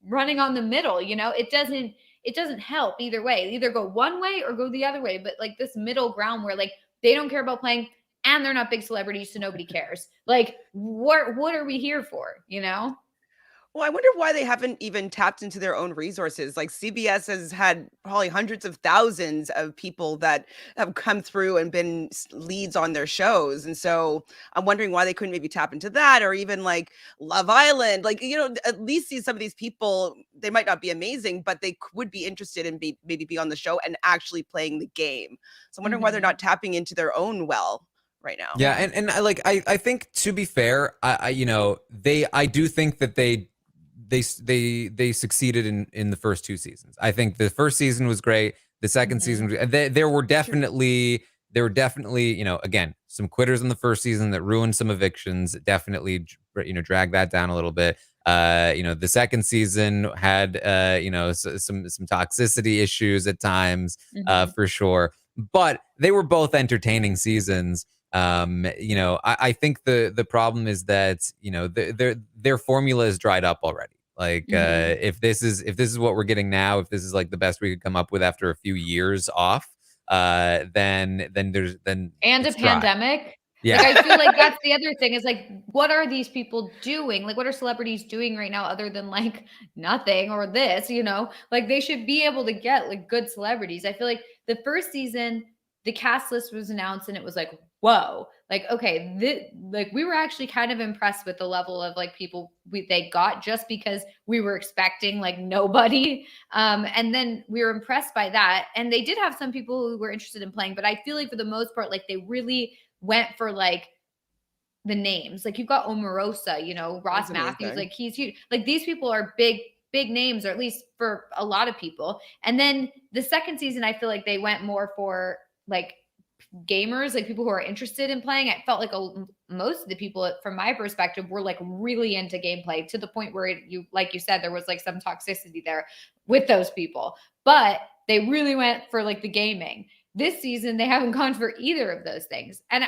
running on the middle, it doesn't help either way. Either go one way or go the other way. But like this middle ground where like they don't care about playing and they're not big celebrities, so nobody cares. Like, what are we here for, Well, I wonder why they haven't even tapped into their own resources. Like, CBS has had probably hundreds of thousands of people that have come through and been leads on their shows. And so I'm wondering why they couldn't maybe tap into that, or even like Love Island. Like, at least see some of these people, they might not be amazing, but they would be interested in maybe be on the show and actually playing the game. So I'm wondering why they're not tapping into their own well right now. Yeah. And I think, to be fair, I do think that they succeeded in the first two seasons. I think the first season was great. The second season, there were definitely, again, some quitters in the first season that ruined some evictions. Definitely, drag that down a little bit. The second season had, some toxicity issues at times, for sure. But they were both entertaining seasons. I think the problem is that, their formula is dried up already. Like, if this is what we're getting now, if this is like the best we could come up with after a few years off, then And a it's dry. pandemic. Yeah. Like, I feel like that's the other thing is like, what are these people doing? Like, what are celebrities doing right now other than like nothing or this, Like, they should be able to get like good celebrities. I feel like the first season, the cast list was announced and it was like, whoa, like, okay, like we were actually kind of impressed with the level of like people they got just because we were expecting like nobody. And then we were impressed by that. And they did have some people who were interested in playing, but I feel like for the most part, like they really went for like the names. Like you've got Omarosa, Ross That's Matthews, amazing. like he's huge. Like these people are big names, or at least for a lot of people. And then the second season, I feel like they went more for like gamers, like people who are interested in playing. It felt like most of the people, from my perspective, were like really into gameplay to the point where like you said, there was like some toxicity there with those people, but they really went for like the gaming. This season, they haven't gone for either of those things. And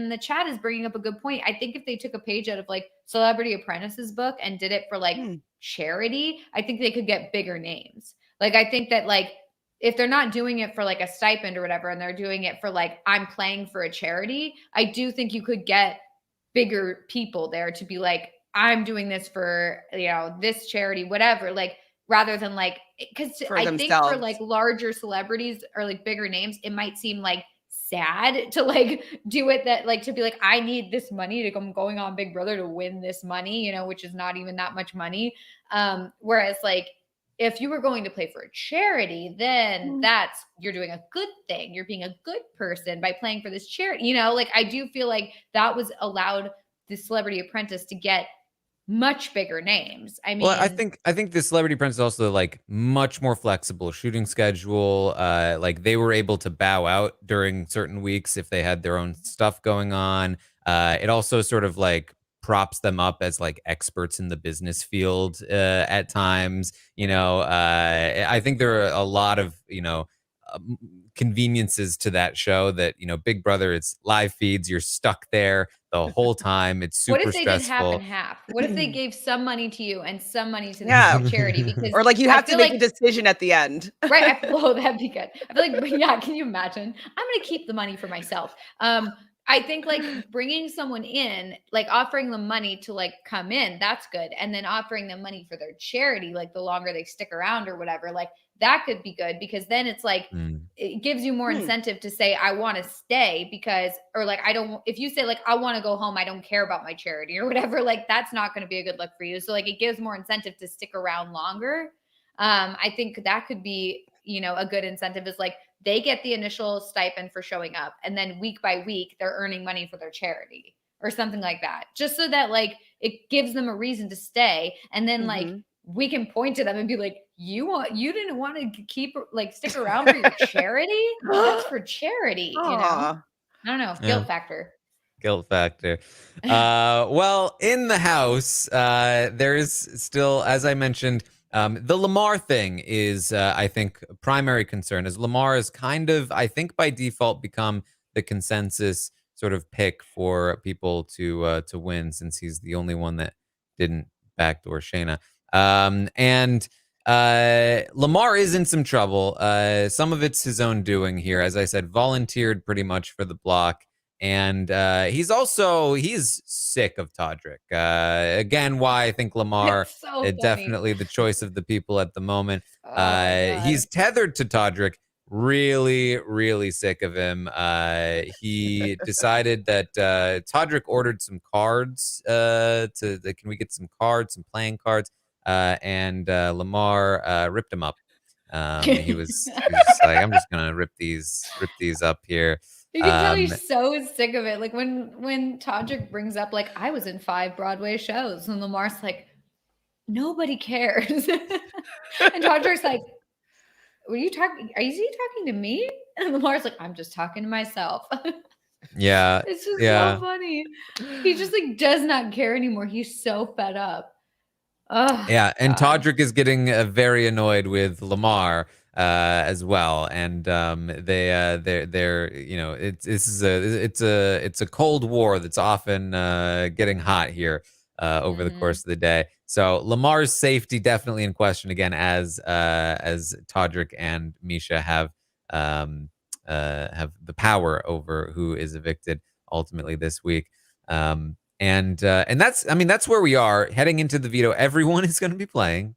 the chat is bringing up a good point. I think if they took a page out of like Celebrity Apprentice's book and did it for like charity, I think they could get bigger names. Like, I think that like, if they're not doing it for like a stipend or whatever, and they're doing it for like, I'm playing for a charity, I do think you could get bigger people there to be like, I'm doing this for, this charity, whatever. Like, rather than like, because I think for like larger celebrities or like bigger names, it might seem like sad to like do it, that like to be like, I need this money to come going on Big Brother to win this money, which is not even that much money. Whereas like, if you were going to play for a charity, then you're doing a good thing. You're being a good person by playing for this charity. Like I do feel like that was allowed the Celebrity Apprentice to get much bigger names. I mean, well, I think the Celebrity Apprentice is also like much more flexible shooting schedule. Like they were able to bow out during certain weeks if they had their own stuff going on. It also sort of like props them up as like experts in the business field at times. I think there are a lot of conveniences to that show that Big Brother, it's live feeds, you're stuck there the whole time. It's super what if they did half stressful. and half? What if they gave some money to you and some money to the charity? Because or like you have to make a decision at the end. Right. That'd be good. I feel like, yeah, can you imagine? I'm going to keep the money for myself. I think like bringing someone in, like offering them money to like come in, that's good. And then offering them money for their charity, like the longer they stick around or whatever, like that could be good, because then it's like, it gives you more incentive to say, I want to stay because, or like, if you say like, I want to go home, I don't care about my charity or whatever, like that's not going to be a good look for you. So like, it gives more incentive to stick around longer. I think that could be, a good incentive, is like they get the initial stipend for showing up, and then week by week they're earning money for their charity or something like that, just so that like it gives them a reason to stay. And then like we can point to them and be like, you didn't want to stick around for your charity? That's for charity, I don't know. Guilt factor. Guilt factor. Well, in the house, there is still, as I mentioned, the Lamar thing is, I think, a primary concern, as Lamar is kind of, I think, by default become the consensus sort of pick for people to win, since he's the only one that didn't backdoor Shayna. And Lamar is in some trouble. Some of it's his own doing here. As I said, volunteered pretty much for the block. And he's sick of Todrick. Again, why I think Lamar definitely the choice of the people at the moment. He's tethered to Todrick, really, really sick of him. He decided that Todrick ordered some cards. Can we get some cards, some playing cards? And Lamar ripped him up. He was like, I'm just gonna rip these up here. You can tell he's so sick of it. Like when Todrick brings up, like, I was in 5 Broadway shows, and Lamar's like, nobody cares. And Todrick's like, what are you talking? Are you talking to me? And Lamar's like, I'm just talking to myself. Yeah. It's just so funny. He just like does not care anymore. He's so fed up. Oh, yeah, and Todrick is getting very annoyed with Lamar as well, and they're it's a cold war that's often getting hot here over the course of the day. So Lamar's safety definitely in question again, as Todrick and Misha have have the power over who is evicted ultimately this week. And that's, I mean, that's where we are heading into the veto. Everyone is going to be playing.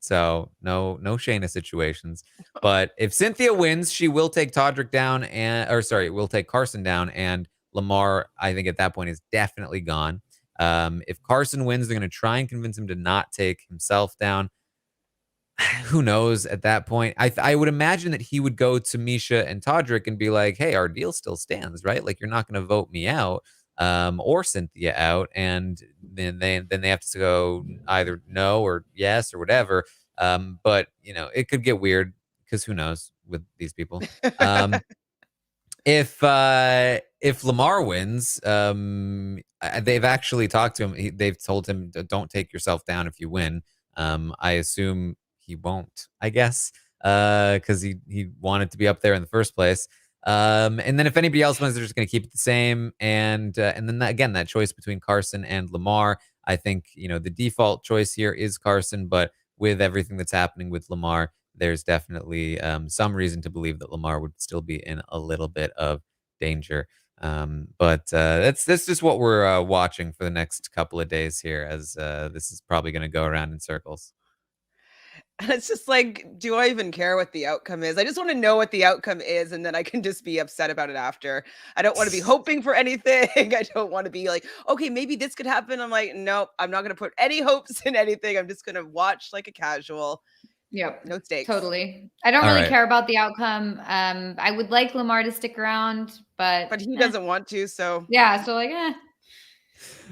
So no Shayna situations. But if Cynthia wins, she will take Todrick down will take Carson down, and Lamar, I think at that point, is definitely gone. If Carson wins, they're going to try and convince him to not take himself down. Who knows at that point? I would imagine that he would go to Misha and Todrick and be like, hey, our deal still stands, right? Like, you're not going to vote me out or Cynthia out. And then they have to go either no or yes or whatever. But, it could get weird because who knows with these people. If Lamar wins, they've actually talked to him. They've told him, don't take yourself down if you win. I assume he won't, I guess, because he wanted to be up there in the first place. And then if anybody else wins, they're just going to keep it the same. And then again, that choice between Carson and Lamar, I think, the default choice here is Carson. But with everything that's happening with Lamar, there's definitely some reason to believe that Lamar would still be in a little bit of danger. But that's just what we're watching for the next couple of days here, as this is probably going to go around in circles. And it's just like, do I even care what the outcome is? I just want to know what the outcome is, and then I can just be upset about it after. I don't want to be hoping for anything. I don't want to be like, okay, maybe this could happen. I'm like, nope, I'm not going to put any hopes in anything. I'm just going to watch like a casual. Yep. No stakes. Totally. I don't really care about the outcome. I would like Lamar to stick around, but he doesn't want to. So yeah. So like,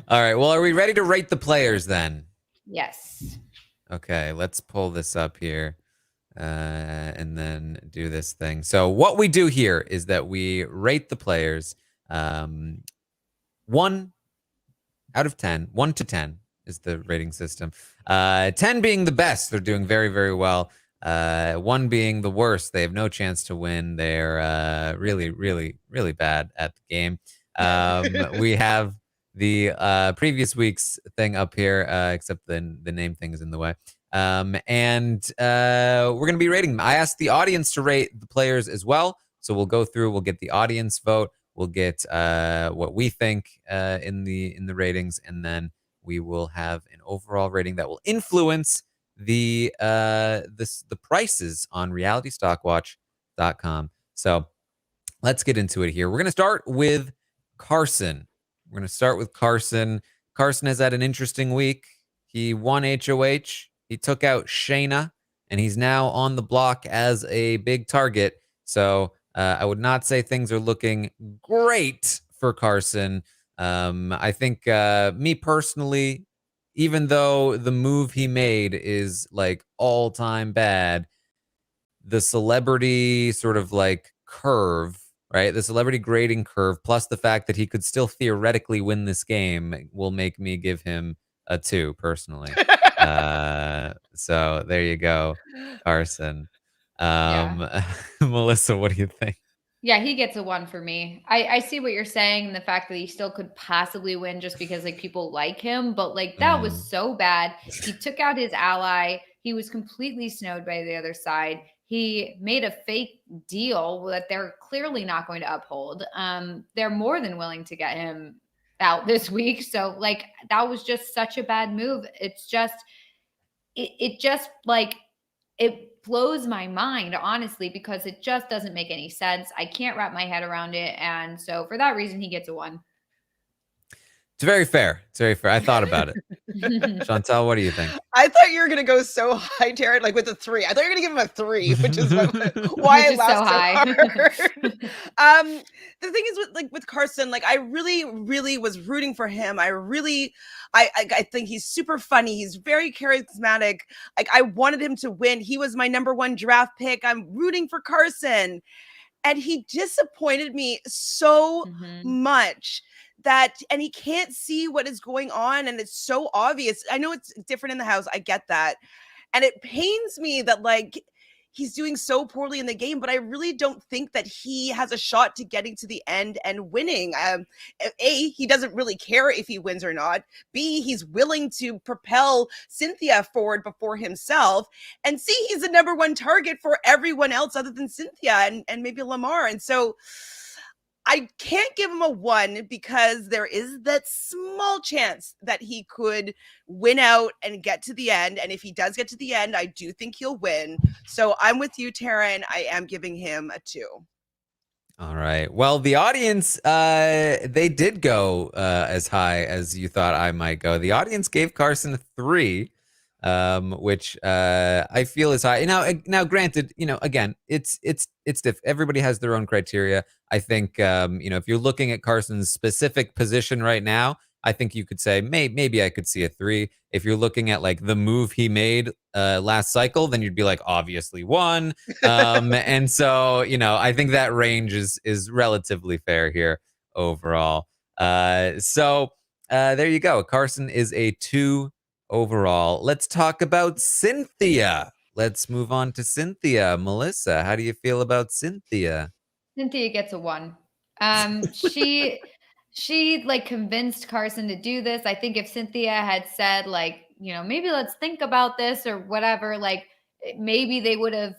All right. Well, are we ready to rate the players then? Yes. Okay, let's pull this up here and then do this thing. So what we do here is that we rate the players 1 out of 10. 1 to 10 is the rating system. 10 being the best. They're doing very, very well. 1 being the worst. They have no chance to win. They're really, really, really bad at the game. We have the previous week's thing up here, except the name thing is in the way. And we're going to be rating them. I asked the audience to rate the players as well. So we'll go through, we'll get the audience vote. We'll get what we think in the ratings, and then we will have an overall rating that will influence the prices on realitystockwatch.com. So let's get into it here. We're going to start with Carson. Carson has had an interesting week. He won HOH. He took out Shayna, and he's now on the block as a big target. So I would not say things are looking great for Carson. I think me personally, even though the move he made is like all-time bad, the celebrity sort of like curve, right? The celebrity grading curve, plus the fact that he could still theoretically win this game, will make me give him a 2 personally. So there you go, Carson. Melissa, what do you think? Yeah, he gets a 1 for me. I see what you're saying, the fact that he still could possibly win just because like people like him, but like that was so bad. He took out his ally. He was completely snowed by the other side. He made a fake deal that they're clearly not going to uphold. They're more than willing to get him out this week. So like that was just such a bad move. It's just it just like it blows my mind, honestly, because it just doesn't make any sense. I can't wrap my head around it. And so for that reason, he gets a 1. It's very fair. I thought about it. Chantel, what do you think? I thought you were going to go so high, Taran, like with a 3. I thought you were going to give him a 3, which is why I laughed so hard. The thing is with Carson, like I really, really was rooting for him. I think he's super funny. He's very charismatic. Like I wanted him to win. He was my number 1 draft pick. I'm rooting for Carson. And he disappointed me so much. And he can't see what is going on, and it's so obvious. I know it's different in the house. I get that. And it pains me that like he's doing so poorly in the game, but I really don't think that he has a shot to getting to the end and winning. A, he doesn't really care if he wins or not. B, he's willing to propel Cynthia forward before himself. And C, he's the number one target for everyone else other than Cynthia and maybe Lamar. And so I can't give him a 1 because there is that small chance that he could win out and get to the end. And if he does get to the end, I do think he'll win. So I'm with you, Taran. I am giving him a 2. All right. Well, the audience, they did go as high as you thought I might go. The audience gave Carson a 3, which I feel is high. Now, granted, again, it's diff. Everybody has their own criteria. I think, if you're looking at Carson's specific position right now, I think you could say maybe I could see a 3. If you're looking at like the move he made last cycle, then you'd be like obviously 1. And so I think that range is relatively fair here overall. So there you go. Carson is a 2 overall. Let's talk about Cynthia. Let's move on to Cynthia. Melissa, how do you feel about Cynthia? Cynthia gets a 1. She like convinced Carson to do this. I think if Cynthia had said like, maybe let's think about this or whatever, like maybe they would have,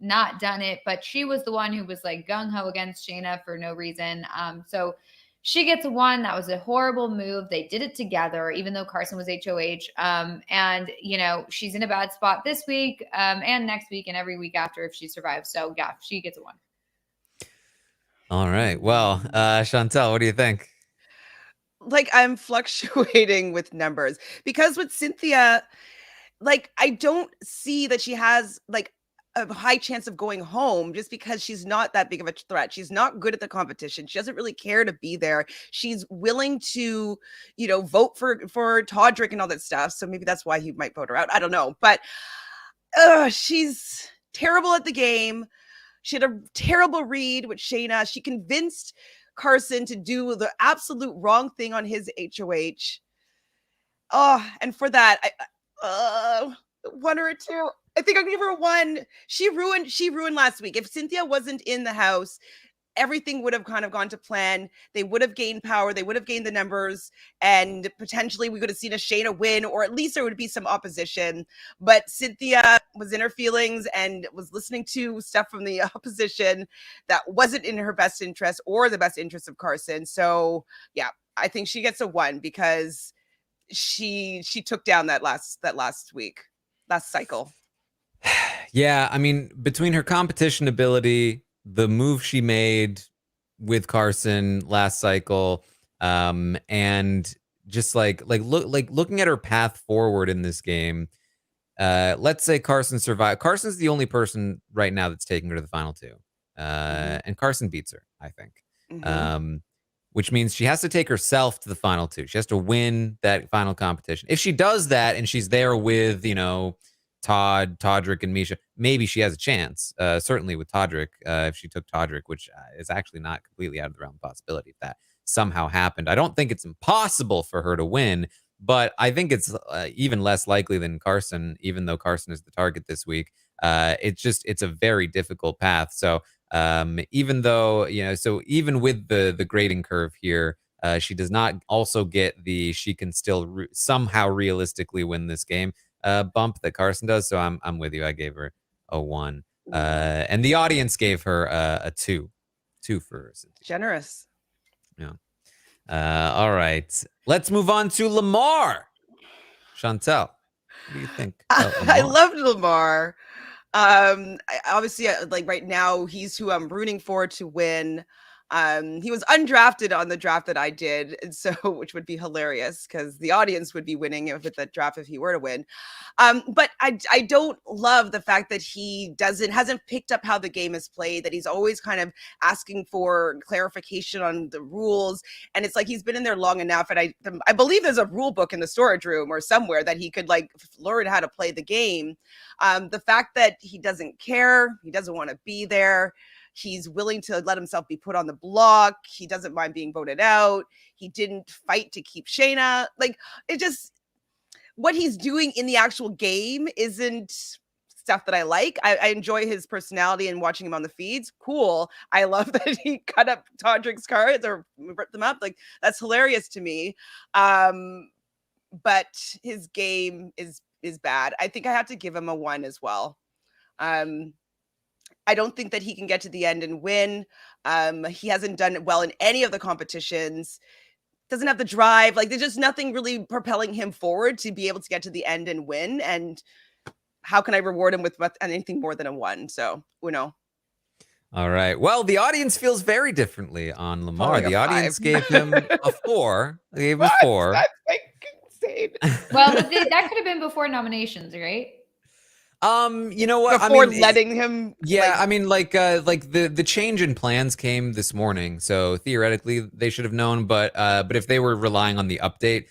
not done it, but she was the one who was like gung-ho against Shayna for no reason. So she gets a 1. That was a horrible move. They did it together, even though Carson was HOH. And she's in a bad spot this week, and next week and every week after if she survives. So yeah, she gets a 1. All right. Well, Chantel, what do you think? Like, I'm fluctuating with numbers because with Cynthia, like, I don't see that she has like a high chance of going home just because she's not that big of a threat. She's not good at the competition. She doesn't really care to be there. She's willing to, vote for Todrick and all that stuff. So maybe that's why he might vote her out. I don't know. But she's terrible at the game. She had a terrible read with Shayna. She convinced Carson to do the absolute wrong thing on his HOH. Oh, and for that, I 1 or a 2. I think I'll give her a 1. She ruined last week. If Cynthia wasn't in the house, everything would have kind of gone to plan. They would have gained power. They would have gained the numbers, and potentially we could have seen a Shayna win, or at least there would be some opposition. But Cynthia was in her feelings and was listening to stuff from the opposition that wasn't in her best interest or the best interest of Carson. So yeah, I think she gets a 1 because she took down that last cycle. Yeah, I mean, between her competition ability, the move she made with Carson last cycle, and just looking at her path forward in this game. Let's say Carson survived. Carson's the only person right now that's taking her to the final 2, and Carson beats her, I think. Mm-hmm. Which means she has to take herself to the final 2. She has to win that final competition. If she does that and she's there with Todrick and Misha, maybe she has a chance. Certainly with Todrick, if she took Todrick, which is actually not completely out of the realm of possibility if that somehow happened. I don't think it's impossible for her to win, but I think it's even less likely than Carson, even though Carson is the target this week. It's a very difficult path. So even though, even with the grading curve here, she does not also get she can still somehow realistically win this game bump that Carson does. So I'm with you. I gave her a 1, and the audience gave her a 2 for Cynthia. Generous. Yeah. All right, let's move on to Lamar. Chantel, what do you think? I loved Lamar. Obviously, like right now, he's who I'm rooting for to win. He was undrafted on the draft that I did, and so which would be hilarious because the audience would be winning with that draft if he were to win. But I don't love the fact that he hasn't picked up how the game is played, that he's always kind of asking for clarification on the rules. And it's like he's been in there long enough. And I believe there's a rule book in the storage room or somewhere that he could like learn how to play the game. The fact that he doesn't care, he doesn't want to be there. He's willing to let himself be put on the block. He doesn't mind being voted out. He didn't fight to keep Shayna. Like, it just, what he's doing in the actual game stuff that I like. I enjoy his personality and watching him on the feeds. Cool. I love that he cut up Todrick's cards or ripped them up. Like, that's hilarious to me. But his game is bad. I think I have to give him a 1 as well. I don't think that he can get to the end and win. He hasn't done well in any of the competitions. Doesn't have the drive. Like, there's just nothing really propelling him forward to be able to get to the end and win. And how can I reward him with anything more than a 1? So, Uno. All right. Well, the audience feels very differently on Lamar. Like The a audience 5. gave him a 4. They gave him a 4. That's like insane. Well, but that could have been before nominations, right? You know what? Before I mean, letting him. yeah, I mean, like the change in plans came this morning, so theoretically they should have known. But if they were relying on the update,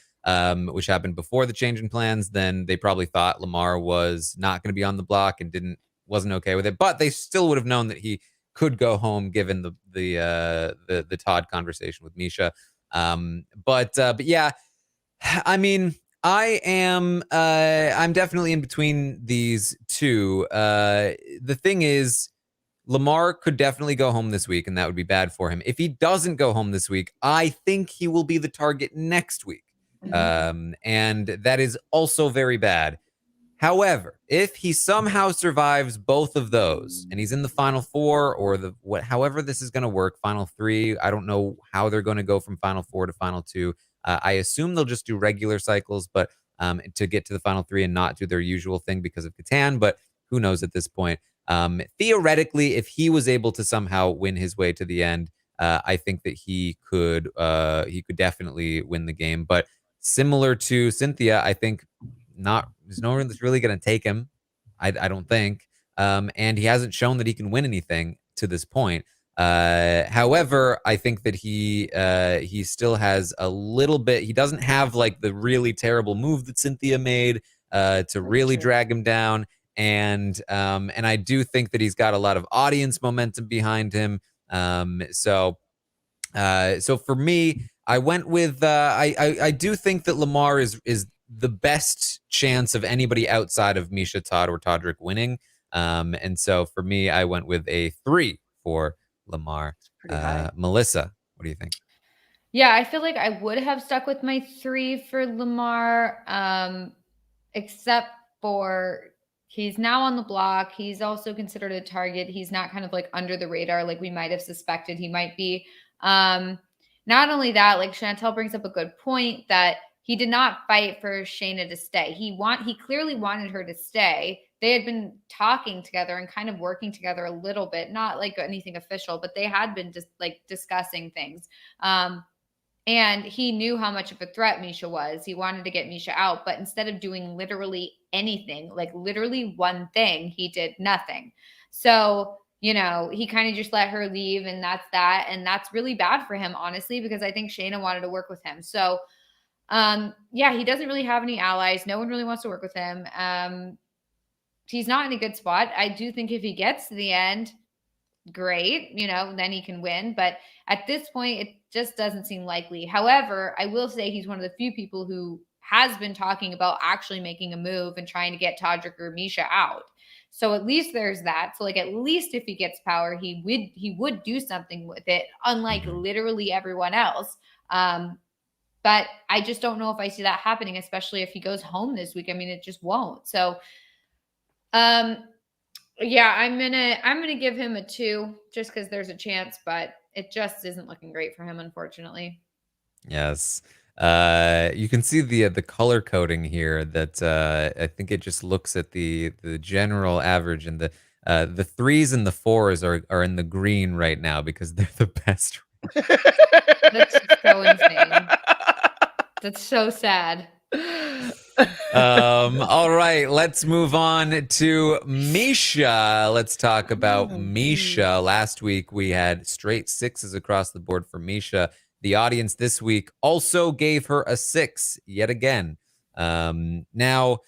which happened before the change in plans, then they probably thought Lamar was not going to be on the block and wasn't okay with it. But they still would have known that he could go home given the Todd conversation with Misha. But yeah, I mean, I'm definitely in between these two. The thing is, Lamar could definitely go home this week, and that would be bad for him. If he doesn't go home this week, I think he will be the target next week. And that is also very bad. However, if he somehow survives both of those and he's in the final 4 or however this is going to work, final 3, I don't know how they're going to go from final 4 to final 2. I assume they'll just do regular cycles, but to get to the final 3 and not do their usual thing because of Catan, but who knows at this point. Theoretically, if he was able to somehow win his way to the end, I think that he could definitely win the game. But similar to Cynthia, I think there's no one that's really going to take him. I don't think. And he hasn't shown that he can win anything to this point. However, I think that he still has a little bit. He doesn't have like the really terrible move that Cynthia made to really drag him down. And I do think that he's got a lot of audience momentum behind him. So for me, I went with I do think that Lamar is the best chance of anybody outside of Misha, Todd, or Todrick winning. And so for me, I went with a 3 for Lamar. Melissa, what do you think? Yeah, I feel like I would have stuck with my 3 for Lamar, except for he's now on the block. He's also considered a target. He's not kind of like under the radar like we might have suspected he might be. Not only that, like Chantel brings up a good point that he did not fight for Shayna to stay. He clearly wanted her to stay. They had been talking together and kind of working together a little bit, not like anything official, but they had been just like discussing things. And he knew how much of a threat Misha was. He wanted to get Misha out, but instead of doing literally anything, like literally one thing, he did nothing. So, you know, he kind of just let her leave, and that's that. And that's really bad for him, honestly, because I think Shayna wanted to work with him. So, yeah, he doesn't really have any allies. No one really wants to work with him. He's not in a good spot. I do think if he gets to the end, great, you know, then he can win. But at this point, it just doesn't seem likely. However, I will say he's one of the few people who has been talking about actually making a move and trying to get Todrick or Misha out. So at least there's that. So like at least if he gets power, he would do something with it, unlike literally everyone else. But I just don't know if I see that happening, especially if he goes home this week. I mean, it just won't. So yeah, I'm gonna give him a 2 just because there's a chance, but it just isn't looking great for him, unfortunately. Yes. You can see the color coding here that I think it just looks at the general average, and the 3s and the 4s are in the green right now because they're the best. That's so insane. That's so sad. All right, let's move on to Misha. Let's talk about Misha. Last week we had straight 6s across the board for Misha. The audience this week also gave her a 6 yet again. Now,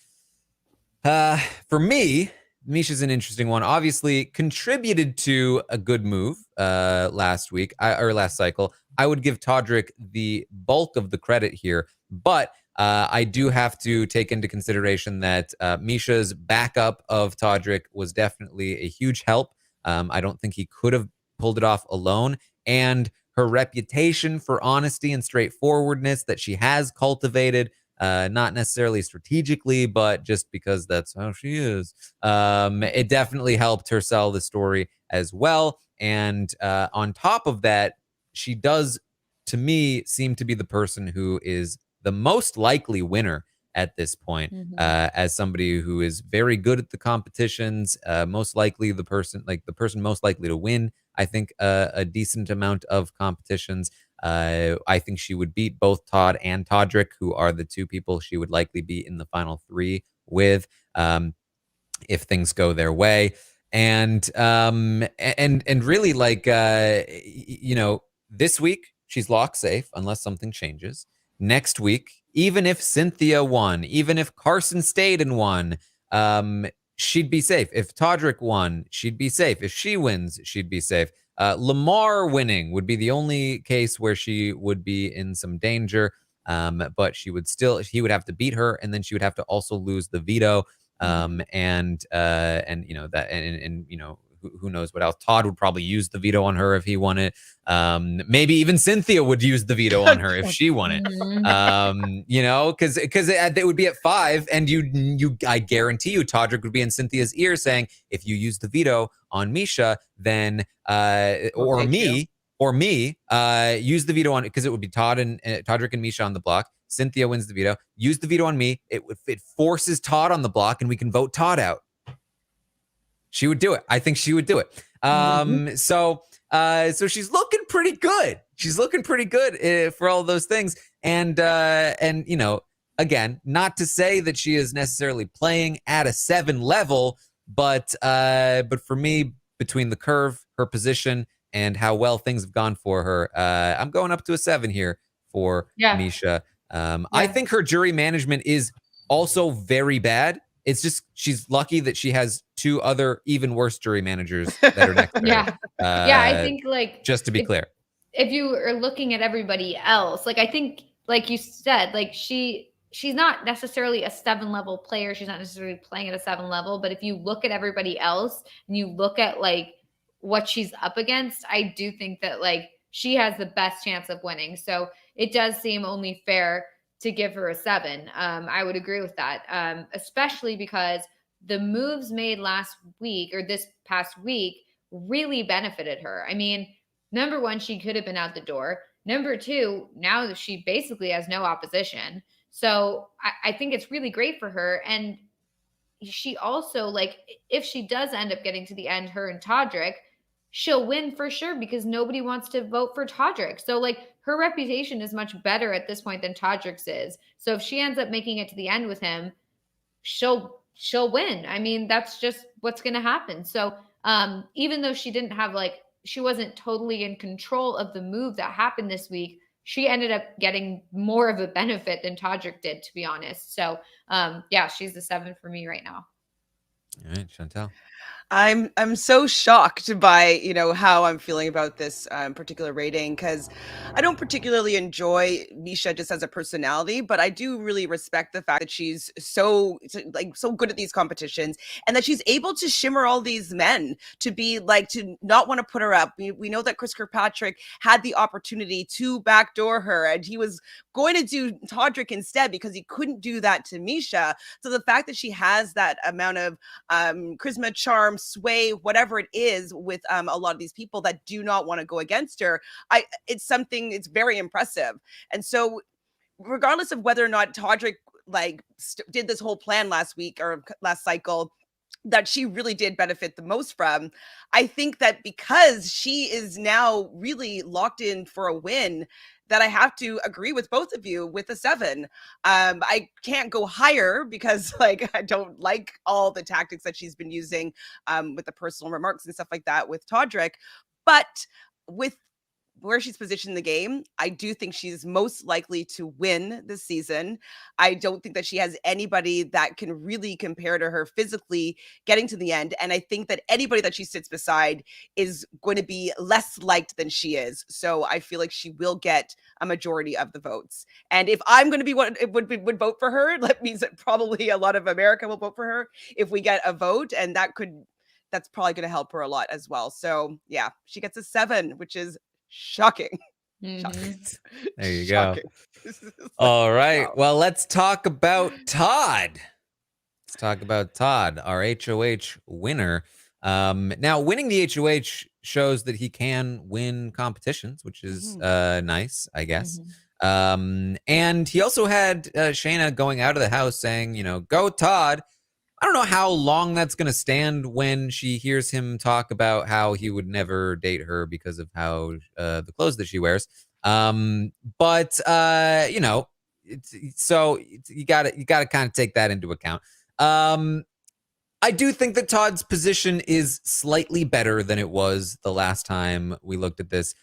for me, Misha's an interesting one. Obviously, contributed to a good move last week or last cycle. I would give Todrick the bulk of the credit here, but I do have to take into consideration that Misha's backup of Todrick was definitely a huge help. I don't think he could have pulled it off alone. And her reputation for honesty and straightforwardness that she has cultivated, not necessarily strategically, but just because that's how she is, it definitely helped her sell the story as well. And on top of that, she does, to me, seem to be the person who is the most likely winner at this point, as somebody who is very good at the competitions, most likely the person most likely to win, I think, a decent amount of competitions. I think she would beat both Todd and Todrick, who are the two people she would likely be in the final three with, if things go their way. And really, like, this week she's locked safe unless something changes. Next week, even if Cynthia won, even if Carson stayed and won, she'd be safe. If Todrick won, she'd be safe. If she wins, she'd be safe. Lamar winning would be the only case where she would be in some danger. But he would have to beat her, and then she would have to also lose the veto. And who knows what else. Todd would probably use the veto on her if he won it. Maybe even Cynthia would use the veto on her if she won it. Because it would be at 5, and I guarantee you Todrick would be in Cynthia's ear saying, if you use the veto on Misha, then or me, use the veto on, because it would be Todrick and Misha on the block. Cynthia wins the veto. Use the veto on me. It forces Todd on the block, and we can vote Todd out. She would do it. I think she would do it. So she's looking pretty good. She's looking pretty good for all those things. And again, not to say that she is necessarily playing at a 7 level, but for me, between the curve, her position, and how well things have gone for her, I'm going up to a 7 here for Misha. I think her jury management is also very bad. It's just she's lucky that she has 2 other even worse jury managers that are next to her. I think, like, just to be clear, if you are looking at everybody else, like, I think, like you said, like, she's not necessarily a 7 level player. She's not necessarily playing at a 7 level, but if you look at everybody else and you look at, like, what she's up against, I do think that, like, she has the best chance of winning. So it does seem only fair to give her a 7. I would agree with that, especially because the moves made last week or this past week really benefited her. I mean, number 1, she could have been out the door. Number 2, now she basically has no opposition. So I think it's really great for her. And she also, like, if she does end up getting to the end, her and Todrick, she'll win for sure, because nobody wants to vote for Todrick. So, like, her reputation is much better at this point than Todrick's is. So if she ends up making it to the end with him, she'll win. I mean, that's just what's going to happen. So even though she wasn't totally in control of the move that happened this week, she ended up getting more of a benefit than Todrick did, to be honest. So she's the 7 for me right now. All right, Chantel. I'm so shocked by, how I'm feeling about this particular rating, because I don't particularly enjoy Misha just as a personality, but I do really respect the fact that she's so good at these competitions, and that she's able to shimmer all these men to be like, to not want to put her up. We know that Chris Kirkpatrick had the opportunity to backdoor her, and he was going to do Todrick instead because he couldn't do that to Misha. So the fact that she has that amount of charisma, charm, sway, whatever it is, with a lot of these people that do not want to go against her, it's very impressive. And so regardless of whether or not Todrick did this whole plan last week or last cycle that she really did benefit the most from, I think that because she is now really locked in for a win, that I have to agree with both of you with a 7. I can't go higher because I don't like all the tactics that she's been using with the personal remarks and stuff like that with Todrick. But with where she's positioned in the game, I do think she's most likely to win this season. I don't think that she has anybody that can really compare to her physically getting to the end. And I think that anybody that she sits beside is going to be less liked than she is. So I feel like she will get a majority of the votes. And if I'm going to be what would vote for her, that means that probably a lot of America will vote for her if we get a vote. And that's probably going to help her a lot as well. So yeah, she gets a 7, which is shocking. Shocking. There you Shocking. go. All right. Wow. Well, let's talk about Todd. Let's talk about Todd, our HOH winner. Now, winning the HOH shows that he can win competitions, which is nice, I guess. And he also had Shayna going out of the house saying, go Todd. I don't know how long that's going to stand when she hears him talk about how he would never date her because of how the clothes that she wears. But so you got to kind of take that into account. I do think that Todd's position is slightly better than it was the last time we looked at this,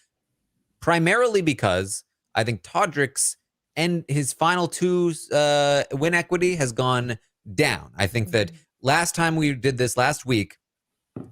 primarily because I think Todrick's and his final 2's win equity has gone down. I think that last time we did this last week,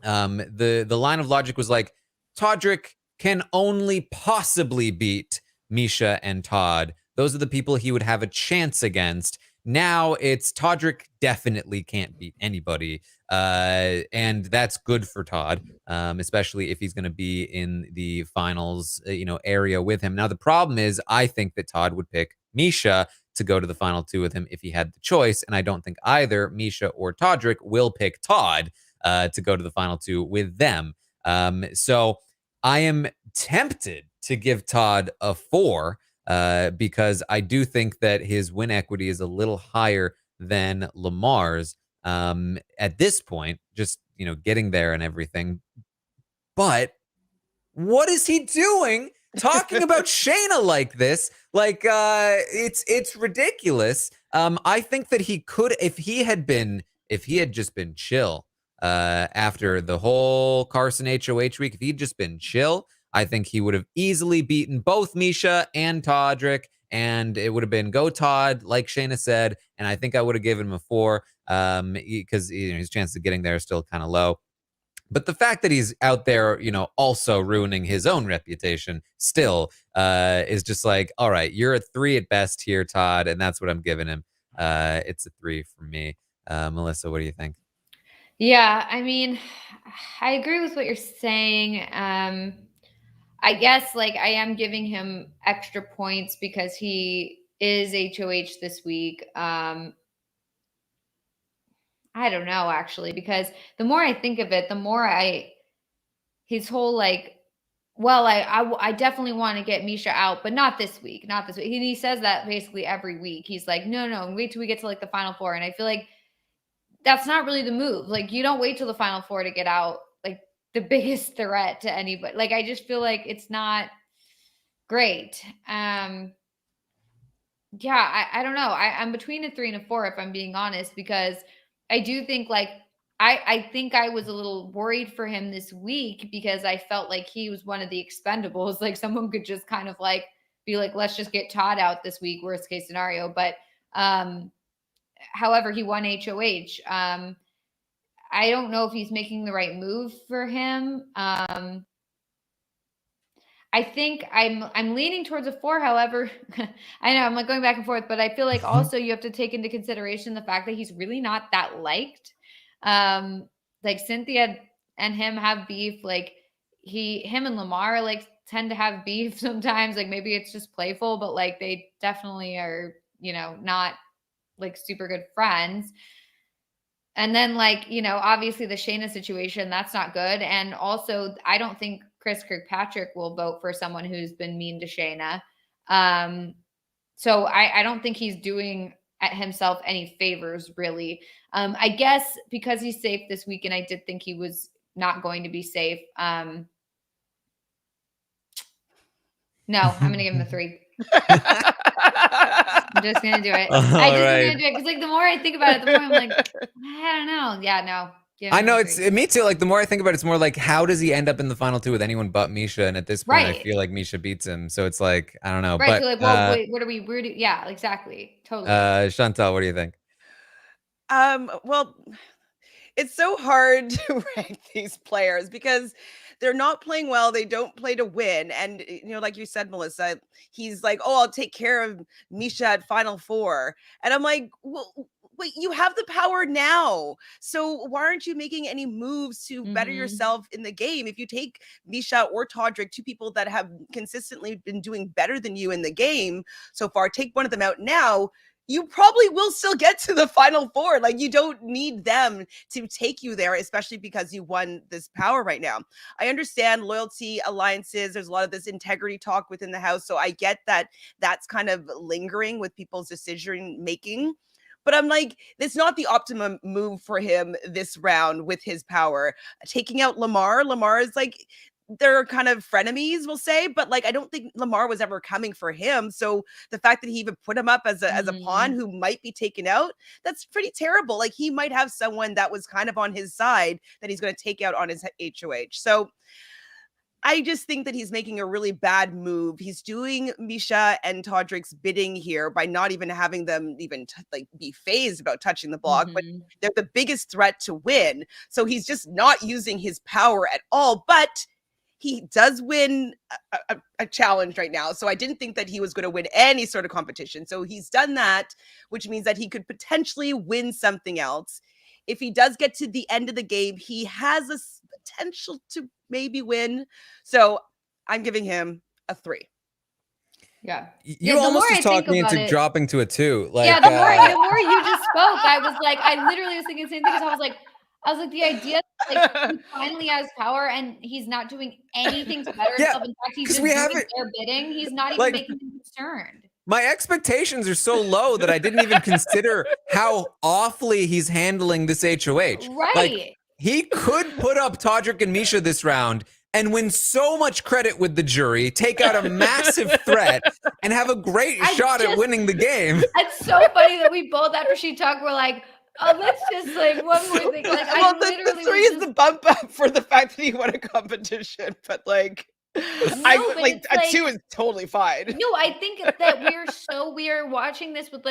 the line of logic was like, Todrick can only possibly beat Misha and Todd. Those are the people he would have a chance against. Now it's Todrick definitely can't beat anybody. And that's good for Todd, especially if he's going to be in the finals, area with him. Now, the problem is I think that Todd would pick Misha to go to the final 2 with him if he had the choice. And I don't think either Misha or Todrick will pick Todd to go to the final 2 with them. So I am tempted to give Todd a 4 because I do think that his win equity is a little higher than Lamar's at this point, just, getting there and everything. But what is he doing talking about Shayna like this? Like, it's ridiculous. I think that he could, if he had just been chill after the whole Carson HOH week, if he'd just been chill, I think he would have easily beaten both Misha and Todrick, and it would have been go Todd, like Shayna said, and I think I would have given him a 4 because his chances of getting there are still kind of low. But the fact that he's out there, also ruining his own reputation still is just like, all right, you're a 3 at best here, Todd, and that's what I'm giving him. It's a 3 for me. Melissa, what do you think? Yeah, I mean, I agree with what you're saying. I guess I am giving him extra points because he is HOH this week. I don't know, actually, because the more I think of it, the more his whole I definitely want to get Misha out, but not this week, not this week. He says that basically every week. He's like, no, wait till we get to the final 4. And I feel like that's not really the move. You don't wait till the final 4 to get out the biggest threat to anybody. I just feel like it's not great. Yeah, I don't know. I'm between a 3 and a 4, if I'm being honest, because I do think I think I was a little worried for him this week because I felt like he was one of the expendables. Someone could just kind of be like, let's just get Todd out this week, worst case scenario. But however, he won HOH. I don't know if he's making the right move for him. I think I'm leaning towards a 4. However, I know I'm going back and forth, but I feel like also you have to take into consideration the fact that he's really not that liked. Cynthia and him have beef. Him and Lamar tend to have beef sometimes. Maybe it's just playful, but they definitely are, not super good friends. And then obviously the Shayna situation, that's not good. And also I don't think Chris Kirkpatrick will vote for someone who's been mean to Shayna. So I don't think he's doing himself any favors, really. I guess because he's safe this week, and I did think he was not going to be safe. No, I'm going to give him a 3. I'm just going to do it. I'm going to do it because the more I think about it, the more I'm like, I don't know. Yeah, no. Yeah, I know I it's agree. me too. Like the more I think about it, it's more like how does he end up in the final two with anyone but Misha? And at this point, I Right. feel like Misha beats him. So it's like I don't know. Right. But So like, well, wait, what are we rooting? Yeah, exactly. Totally. Chantel, what do you think? Well, it's so hard to rank these players because they're not playing well. They don't play to win. And, like you said, Melissa, he's like, oh, I'll take care of Misha at Final Four. And I'm like, well, wait, you have the power now. So why aren't you making any moves to better yourself in the game? If you take Misha or Todrick, two people that have consistently been doing better than you in the game so far, take one of them out now. You probably will still get to the Final Four. Like, you don't need them to take you there, especially because you won this power right now. I understand loyalty alliances. There's a lot of this integrity talk within the house. So I get that that's kind of lingering with people's decision making. But I'm like, it's not the optimum move for him this round with his power. Taking out Lamar is like, they're kind of frenemies, we'll say, but like I don't think Lamar was ever coming for him. So the fact that he even put him up as a pawn who might be taken out, that's pretty terrible. Like he might have someone that was kind of on his side that he's going to take out on his HOH. So I just think that he's making a really bad move. He's doing Misha and Todrick's bidding here by not even having them even be phased about touching the block, but they're the biggest threat to win. So he's just not using his power at all. But he does win a challenge right now. So I didn't think that he was going to win any sort of competition. So he's done that, which means that he could potentially win something else. If he does get to the end of the game, he has a potential to maybe win. So I'm giving him a 3. Yeah. You almost just talked me into dropping to a 2. Like, yeah, the more you just spoke, I was like, I literally was thinking the same thing because I was like, the idea that, he finally has power and he's not doing anything to better himself. In fact, he's just doing their bidding. He's not even making them concerned. My expectations are so low that I didn't even consider how awfully he's handling this HOH. Right. Like, he could put up Todrick and Misha this round and win so much credit with the jury, take out a massive threat, and have a great shot at winning the game. It's so funny that we both, after she talked, were like, oh, let's just one more thing. Like, well, the 3 is the bump up for the fact that he won a competition, but like, a 2 is totally fine. No, I think that we're watching this with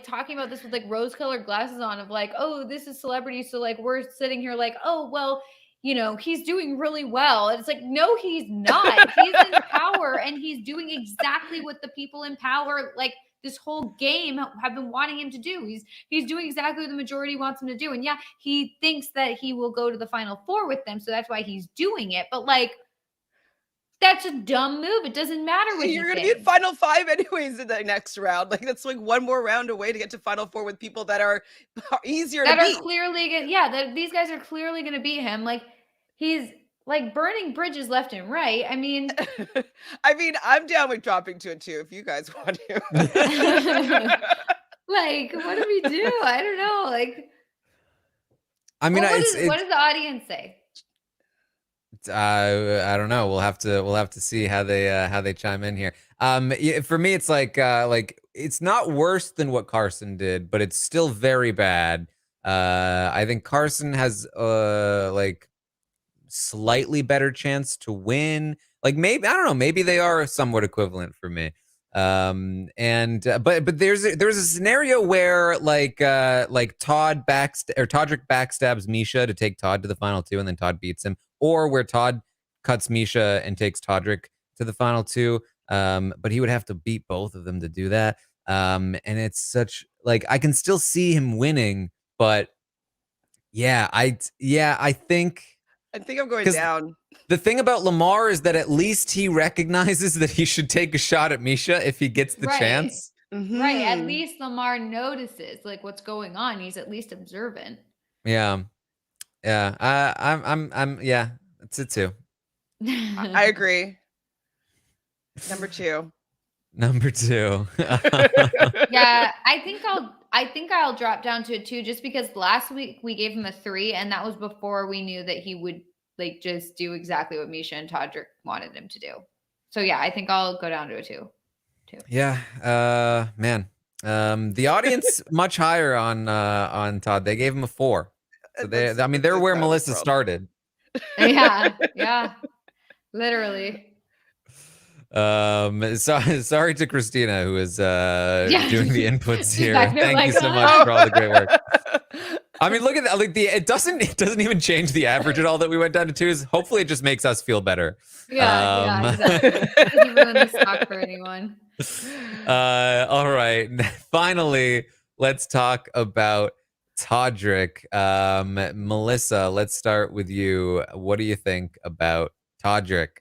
talking about this with rose-colored glasses on of like, oh, this is celebrity. So like we're sitting here like, oh, well, he's doing really well. And it's like, no, he's not. He's in power and he's doing exactly what the people in power, like this whole game, have been wanting him to do. He's doing exactly what the majority wants him to do. And yeah, he thinks that he will go to the Final Four with them. So that's why he's doing it. But like, that's a dumb move. It doesn't matter what you're going to be in Final 5 anyways in the next round. Like that's like one more round away to get to Final 4 with people that are easier to beat. That are clearly, these guys are clearly going to beat him. Like he's like burning bridges left and right. I mean, I'm down with dropping to a 2 if you guys want to. Like, what do we do? I don't know. Like, I mean, what does the audience say? I don't know. We'll have to see how they chime in here. For me, it's like it's not worse than what Carson did, but it's still very bad. I think Carson has slightly better chance to win. Like maybe, I don't know, maybe they are somewhat equivalent for me. But there's a scenario where Todrick backstabs Misha to take Todd to the final 2 and then Todd beats him, or where Todd cuts Misha and takes Todrick to the final 2. But he would have to beat both of them to do that. And it's such I can still see him winning, but I think I'm going down. The thing about Lamar is that at least he recognizes that he should take a shot at Misha if he gets the chance. Right. At least Lamar notices what's going on. He's at least observant. Yeah. I'm it's a 2. I agree. Number 2. Yeah, I think I'll drop down to a 2 just because last week we gave him a 3 and that was before we knew that he would just do exactly what Misha and Todrick wanted him to do. So yeah, I think I'll go down to a 2. Yeah, man. The audience much higher on Todd. They gave him a 4. So That's I mean, they're the where clown Melissa world. started. Yeah, literally. Sorry to Christina, who is Yeah. doing the inputs She's here. back there Thank you like, so much "Ah." for all the great work. I mean, look at that. Like it doesn't even change the average at all that we went down to 2s. Hopefully, it just makes us feel better. Yeah, exactly. Doesn't ruin the stock for anyone. All right. Finally, let's talk about Todrick. Melissa, let's start with you. What do you think about Todrick?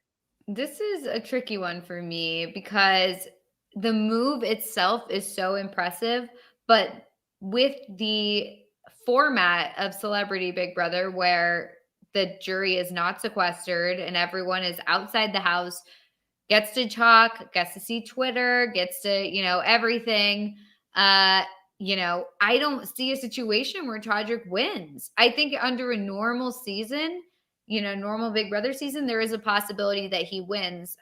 This is a tricky one for me because the move itself is so impressive, but with the format of Celebrity Big Brother, where the jury is not sequestered and everyone is outside the house, gets to talk, gets to see Twitter, gets to, everything. I don't see a situation where Todrick wins. I think under a normal season, normal Big Brother season, there is a possibility that he wins.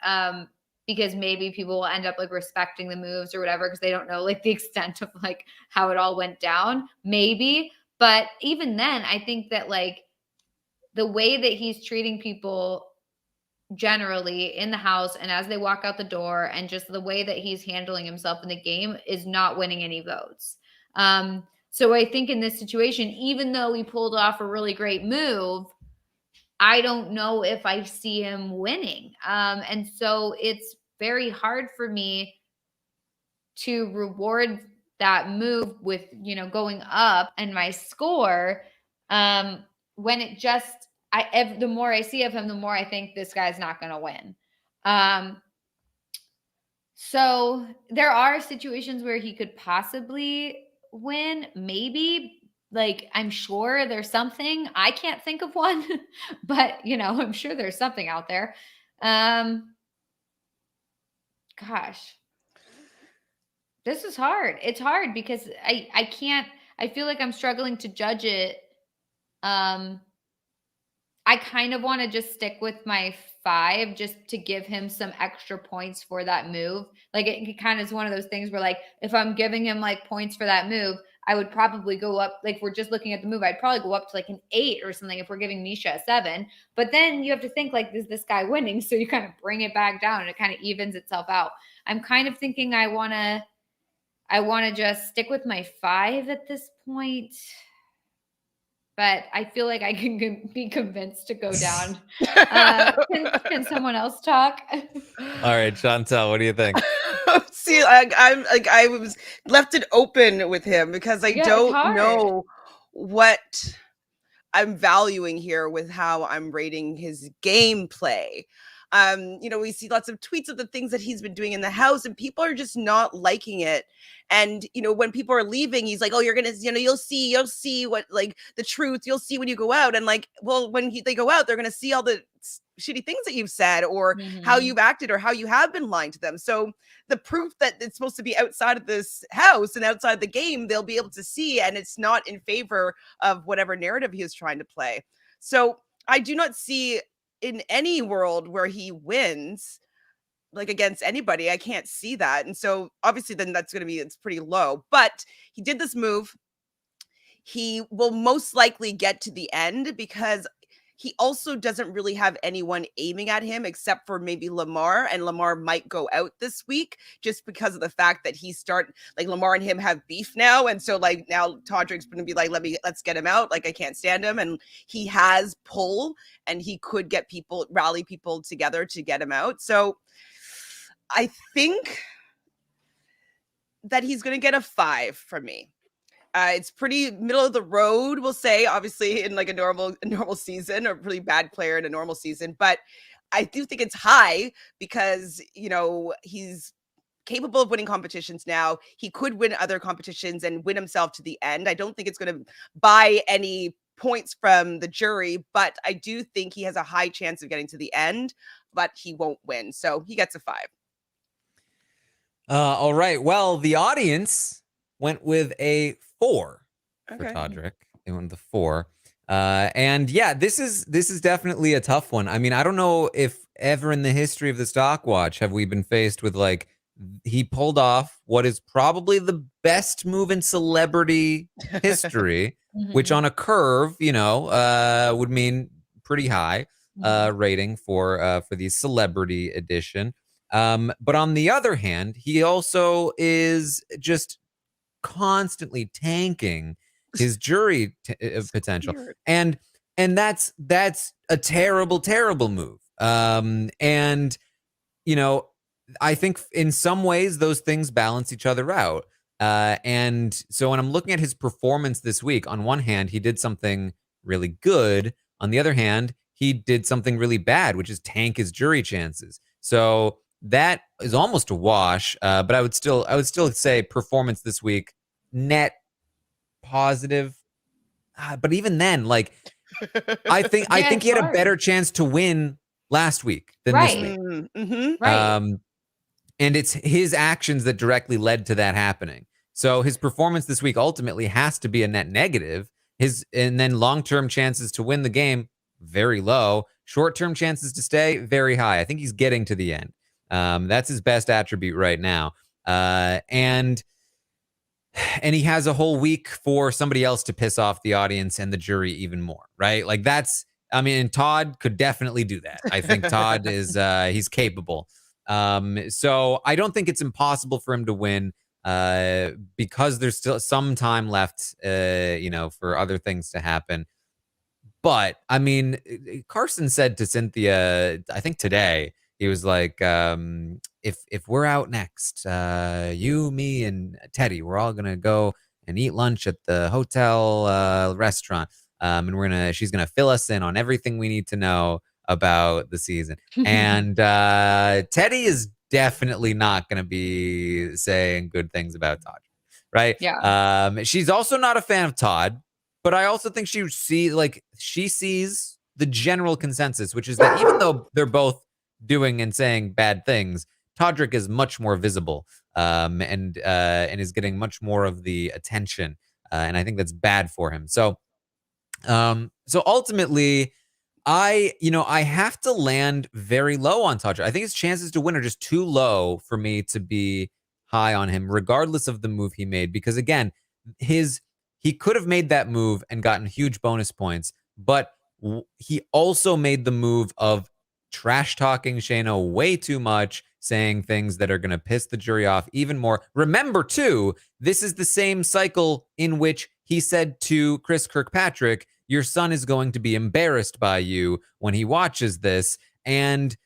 Because maybe people will end up like respecting the moves or whatever, because they don't know like the extent of like how it all went down. Maybe. But even then, I think that like the way that he's treating people generally in the house and as they walk out the door, and just the way that he's handling himself in the game, is not winning any votes. So I think in this situation, even though he pulled off a really great move, I don't know if I see him winning. And so it's very hard for me to reward that move with, going up and my score, when it just, the more I see of him, the more I think this guy's not going to win. So there are situations where he could possibly win, maybe. Like, I'm sure there's something. I can't think of one, but I'm sure there's something out there. Gosh, this is hard. It's hard because I can't. I feel like I'm struggling to judge it. I kind of want to just stick with my 5 just to give him some extra points for that move. Like it kind of is one of those things where like, if I'm giving him like points for that move, I would probably go up. Like, we're just looking at the move, I'd probably go up to like an 8 or something if we're giving Misha a 7. But then you have to think like, is this guy winning? So you kind of bring it back down and it kind of evens itself out. I'm kind of thinking I want to just stick with my 5 at this point. But I feel like I can be convinced to go down. Can someone else talk? All right, Chantel, what do you think? See, I was left it open with him because I don't know what I'm valuing here with how I'm rating his gameplay. We see lots of tweets of the things that he's been doing in the house, and people are just not liking it. And when people are leaving, he's like, "Oh, you're gonna, you'll see what, like, the truth. You'll see when you go out." And like, well, when they go out, they're gonna see all the shitty things that you've said, or how you've acted, or how you have been lying to them. So the proof that it's supposed to be outside of this house and outside the game, they'll be able to see, and it's not in favor of whatever narrative he is trying to play. So I do not see in any world where he wins, like against anybody. I can't see that. And so obviously then it's pretty low, but he did this move. He will most likely get to the end because he also doesn't really have anyone aiming at him except for maybe Lamar, and Lamar might go out this week just because of the fact that Lamar and him have beef now. And so like now Todrick's going to be like, let's get him out. Like, I can't stand him. And he has pull, and he could rally people together to get him out. So I think that he's going to get a 5 from me. It's pretty middle of the road, we'll say, obviously in like a normal season, or a really bad player in a normal season. But I do think it's high because, he's capable of winning competitions now. He could win other competitions and win himself to the end. I don't think it's going to buy any points from the jury, but I do think he has a high chance of getting to the end, but he won't win. So he gets a 5. All right. Well, the audience went with a 4 for Todrick. They went with a 4. And yeah, this is definitely a tough one. I mean, I don't know if ever in the history of the Stock Watch have we been faced with like, he pulled off what is probably the best move in celebrity history which on a curve, would mean pretty high rating for the celebrity edition. But on the other hand, he also is just constantly tanking his jury potential, Weird. and that's a terrible move. And I think in some ways those things balance each other out. And so when I'm looking at his performance this week, on one hand, he did something really good. On the other hand, he did something really bad, which is tank his jury chances. So that is almost a wash. But I would still say performance this week, net positive. But even then, like, I think he had a better chance to win last week than this week. Right. And it's his actions that directly led to that happening. So his performance this week ultimately has to be a net negative. And then long-term chances to win the game, very low. Short-term chances to stay, very high. I think he's getting to the end. That's his best attribute right now. And he has a whole week for somebody else to piss off the audience and the jury even more, right? Like Todd could definitely do that. I think Todd is he's capable. So I don't think it's impossible for him to win because there's still some time left, for other things to happen. But I mean, Carson said to Cynthia, I think today, he was like, if we're out next, you, me, and Teddy, we're all gonna go and eat lunch at the hotel restaurant. And she's gonna fill us in on everything we need to know about the season. And Teddy is definitely not going to be saying good things about Todd, right? Yeah. She's also not a fan of Todd, but I also think she sees the general consensus, which is that even though they're both doing and saying bad things, Todrick is much more visible and is getting much more of the attention, and I think that's bad for him. So ultimately, I have to land very low on Todrick. I think his chances to win are just too low for me to be high on him, regardless of the move he made. Because again, he could have made that move and gotten huge bonus points, but he also made the move of trash talking Shayna way too much, saying things that are going to piss the jury off even more. Remember, too, this is the same cycle in which he said to Chris Kirkpatrick, your son is going to be embarrassed by you when he watches this. And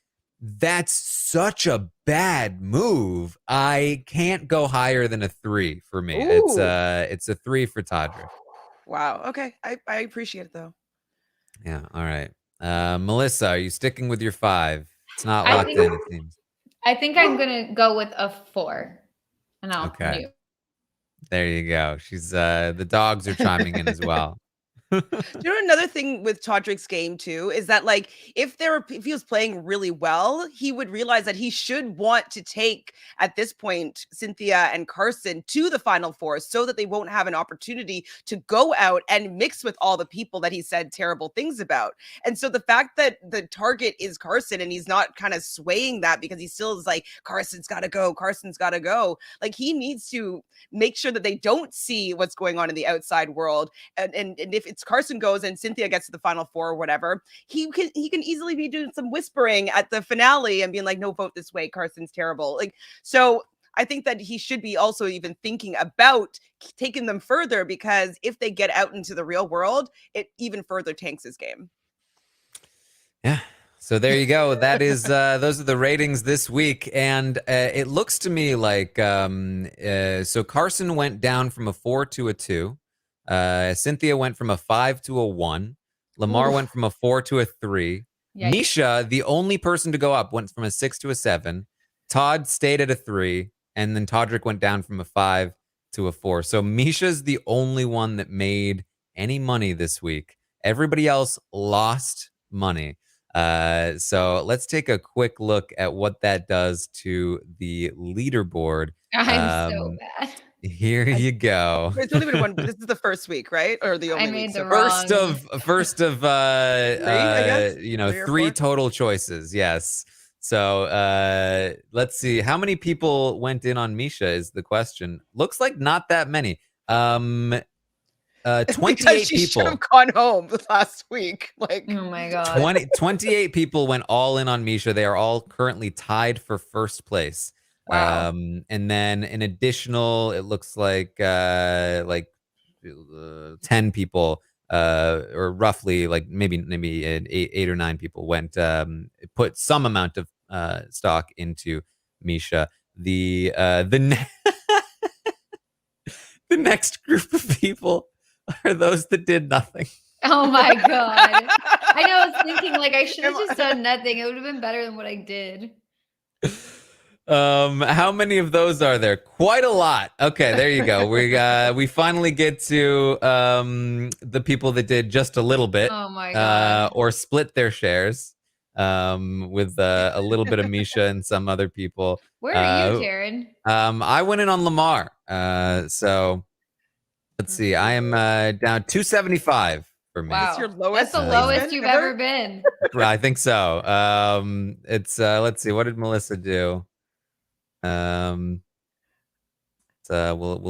that's such a bad move. I can't go higher than a 3 for me. Ooh. It's a 3 for Todrick. Wow. Okay. I appreciate it, though. Yeah. All right. Melissa, are you sticking with your 5? It's not locked in, it seems. I think I'm going to go with a 4. And I'll mute. There you go. She's the dogs are chiming in as well. You know, another thing with Todrick's game too is that, like, if he was playing really well, he would realize that he should want to take, at this point, Cynthia and Carson to the Final Four so that they won't have an opportunity to go out and mix with all the people that he said terrible things about. And so the fact that the target is Carson and he's not kind of swaying that because he still is like, Carson's got to go. Like, he needs to make sure that they don't see what's going on in the outside world. And if it's Carson goes and Cynthia gets to the Final Four or whatever, he can easily be doing some whispering at the finale and being like, no, vote this way, Carson's terrible. Like, so I think that he should be also even thinking about taking them further, because if they get out into the real world, it even further tanks his game. Yeah. So there you go. That is those are the ratings this week, and it looks to me like so Carson went down from a 4 to a 2. Cynthia went from a 5 to a 1. Lamar went from a 4 to a 3. Yikes. Misha, the only person to go up, went from a 6 to a 7. Todd stayed at a 3, and then Todrick went down from a 5 to a 4. So Misha's the only one that made any money this week. Everybody else lost money. So let's take a quick look at what that does to the leaderboard. I'm so bad. Here you go. It's only been one. This is the first week, right? Or the only week? First of 3 total choices. Yes. So let's see. How many people went in on Misha is the question. Looks like not that many. Because 28 she should people. have gone home last week. Like, Oh my god. 28 people went all in on Misha. They are all currently tied for first place. Wow. And then an additional, it looks like 10 people, or roughly like maybe eight or nine people went, put some amount of stock into Misha. The the next group of people are those that did nothing. Oh my god. I know, I was thinking like I should have just done nothing. It would have been better than what I did. How many of those are there? Quite a lot. Okay, there you go. We finally get to the people that did just a little bit, Oh my god. or split their shares, with a little bit of Misha and some other people. Where are you, Taran? I went in on Lamar. So let's see. I am down 275 for me. Wow. That's your lowest That's the placement lowest you've ever been. I think so. It's let's see. What did Melissa do? We'll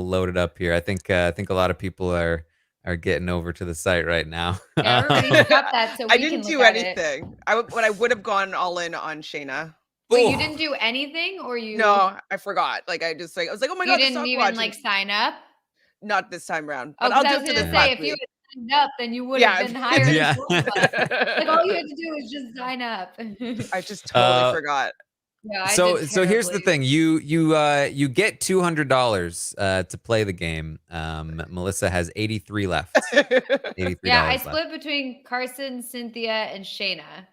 load it up here. I think a lot of people are getting over to the site right now. Yeah, everybody look up that so we I can didn't look do at it. anything. I would have gone all in on Shayna. Wait, you didn't do anything, or you? No, I forgot. Like I was like, oh my You god, the didn't stock even watch. like sign up. Not this time around. Oh, But I'll 'cause I do was it for gonna this say last if you week. had signed up, then you would Yeah. have been higher. Yeah. Than both of us. Like all you had to do was just sign up. I just totally forgot. Yeah. I So did here's the terribly. thing. You get $200 to play the game. Melissa has 83 left. $83 Yeah, I left. split between Carson, Cynthia, and Shayna.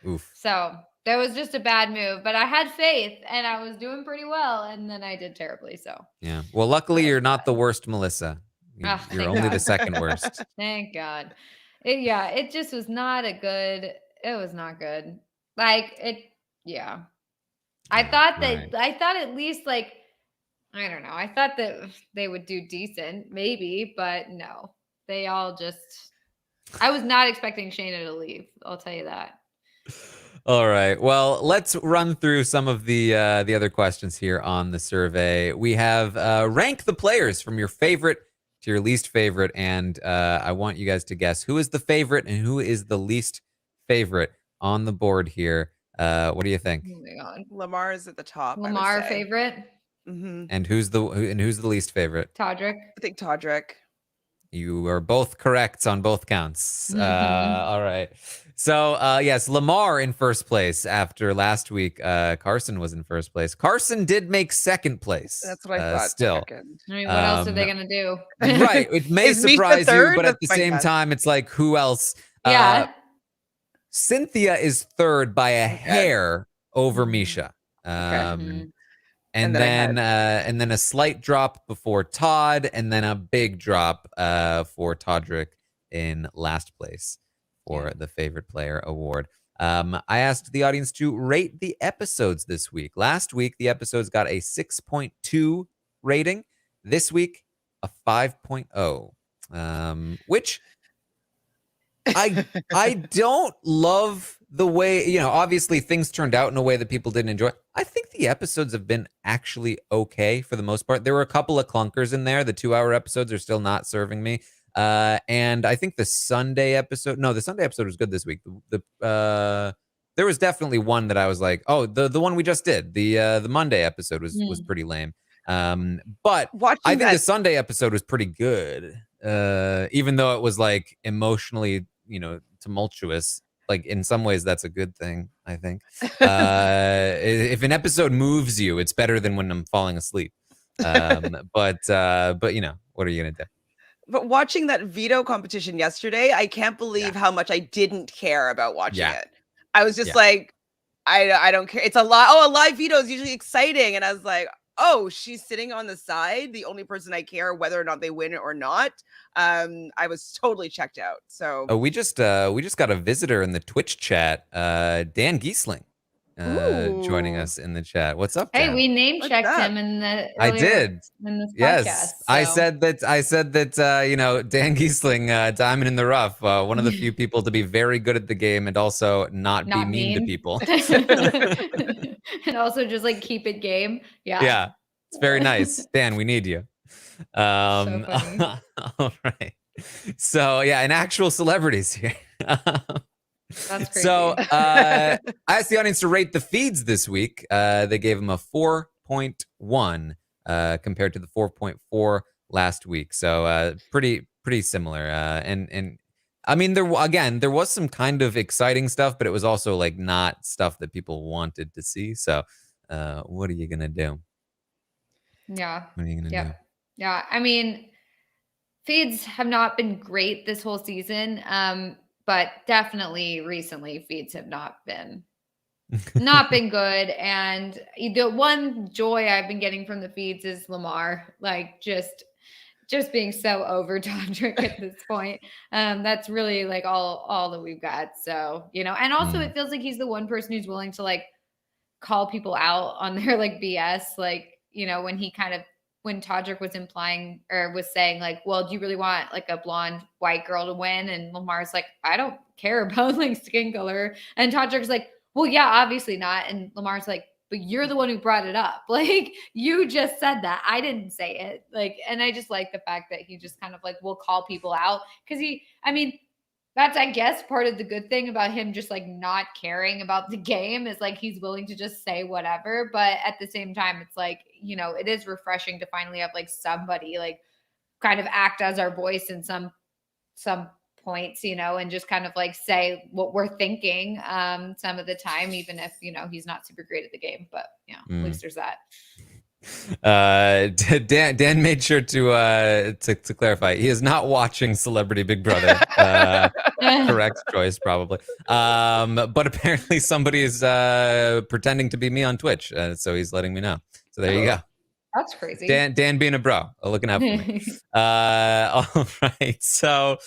Oof. So that was just a bad move, but I had faith and I was doing pretty well, and then I did terribly. So Yeah. Well, luckily That was you're not bad. the worst, Melissa. You're thank only the God. second worst. Thank God. It just was not a good. It was not good. Like it. Yeah. I thought that. right. I thought at least like. I don't know. I thought that they would do decent, maybe, but no. They all just. I was not expecting Shayna to leave. I'll tell you that. All right. Well, let's run through some of the other questions here on the survey. We have rank the players from your favorite to your least favorite, and I want you guys to guess who is the favorite and who is the least favorite on the board here. What do you think? Oh my God. Lamar is at the top. Lamar favorite. Mm-hmm. And who's the least favorite? Todrick. I think Todrick. You are both correct on both counts. Mhm. All right. So, yes, Lamar in first place after last week. Carson was in first place. Carson did make second place. That's what I thought. Still. Second. I mean, what else are they gonna do? Right. It may Is Misha surprise you, third? but at That's the my same guess. time, it's like, who else? Yeah. Cynthia is third by a Okay. hair over Mhm. Misha. Mhm. And And then then a slight drop before Todd, and then a big drop for Todrick in last place for the favorite player award. I asked the audience to rate the episodes this week. Last week, the episodes got a 6.2 rating. This week, a 5.0, which I don't love the way, obviously things turned out in a way that people didn't enjoy. I think the episodes have been actually okay for the most part. There were a couple of clunkers in there. The 2-hour episodes are still not serving me. And I think the Sunday episode was good this week. There was definitely one that I was like, oh, the one we just did, the Monday episode was pretty lame. But Watching I think that, the Sunday episode was pretty good. Even though it was like emotionally, tumultuous. Like in some ways, that's a good thing, I think. If an episode moves you, it's better than when I'm falling asleep. But what are you gonna do? but watching that veto competition yesterday, I can't believe how much I didn't care about watching Yeah. it. I was just Yeah. like, I don't care. It's a lot. Oh, a live veto is usually exciting, and I was like, oh, she's sitting on the side. The only person I care whether or not they win or not. I was totally checked out. So Oh, we just got a visitor in the Twitch chat, Dan Giesling, joining Ooh. us in the chat. What's up, Hey, Dan? we name checked What's up? him in the. I earlier did. in this Yes, podcast. I so- said that. Dan Giesling, diamond in the rough, one of the few people to be very good at the game and also not be mean to people. And also just like keep it game. Yeah. Yeah, it's very nice. Dan, we need you. So funny. All right. So yeah, and actual celebrities here. That's crazy. So I asked the audience to rate the feeds this week. They gave them a 4.1 compared to the 4.4 last week. So pretty similar. And I mean, there was some kind of exciting stuff, but it was also like not stuff that people wanted to see. So what are you gonna do? Yeah. What are you gonna do? Yeah. I mean, feeds have not been great this whole season. But definitely recently feeds have not been good. And the one joy I've been getting from the feeds is Lamar, like just being so over Todrick at this point. That's really like all that we've got. So, you know, and also it feels like he's the one person who's willing to like call people out on their like BS. Like, you know, when Todrick was implying or was saying like, well, do you really want like a blonde white girl to win? And Lamar's like, I don't care about like skin color. And Todrick's like, well, yeah, obviously not. And Lamar's like, but you're the one who brought it up. Like, you just said that. I didn't say it. Like, and I just like the fact that he just kind of like will call people out. Cause that's, I guess, part of the good thing about him just like not caring about the game is like he's willing to just say whatever. But at the same time, it's like, you know, it is refreshing to finally have like somebody like kind of act as our voice in some points, you know, and just kind of like say what we're thinking some of the time, even if, you know, he's not super great at the game. But, you know, at least there's that. Dan made sure to clarify he is not watching Celebrity Big Brother. Correct choice, probably. But apparently somebody is pretending to be me on Twitch, so he's letting me know. So there you go. That's crazy. Dan being a bro, looking out for me. All right. So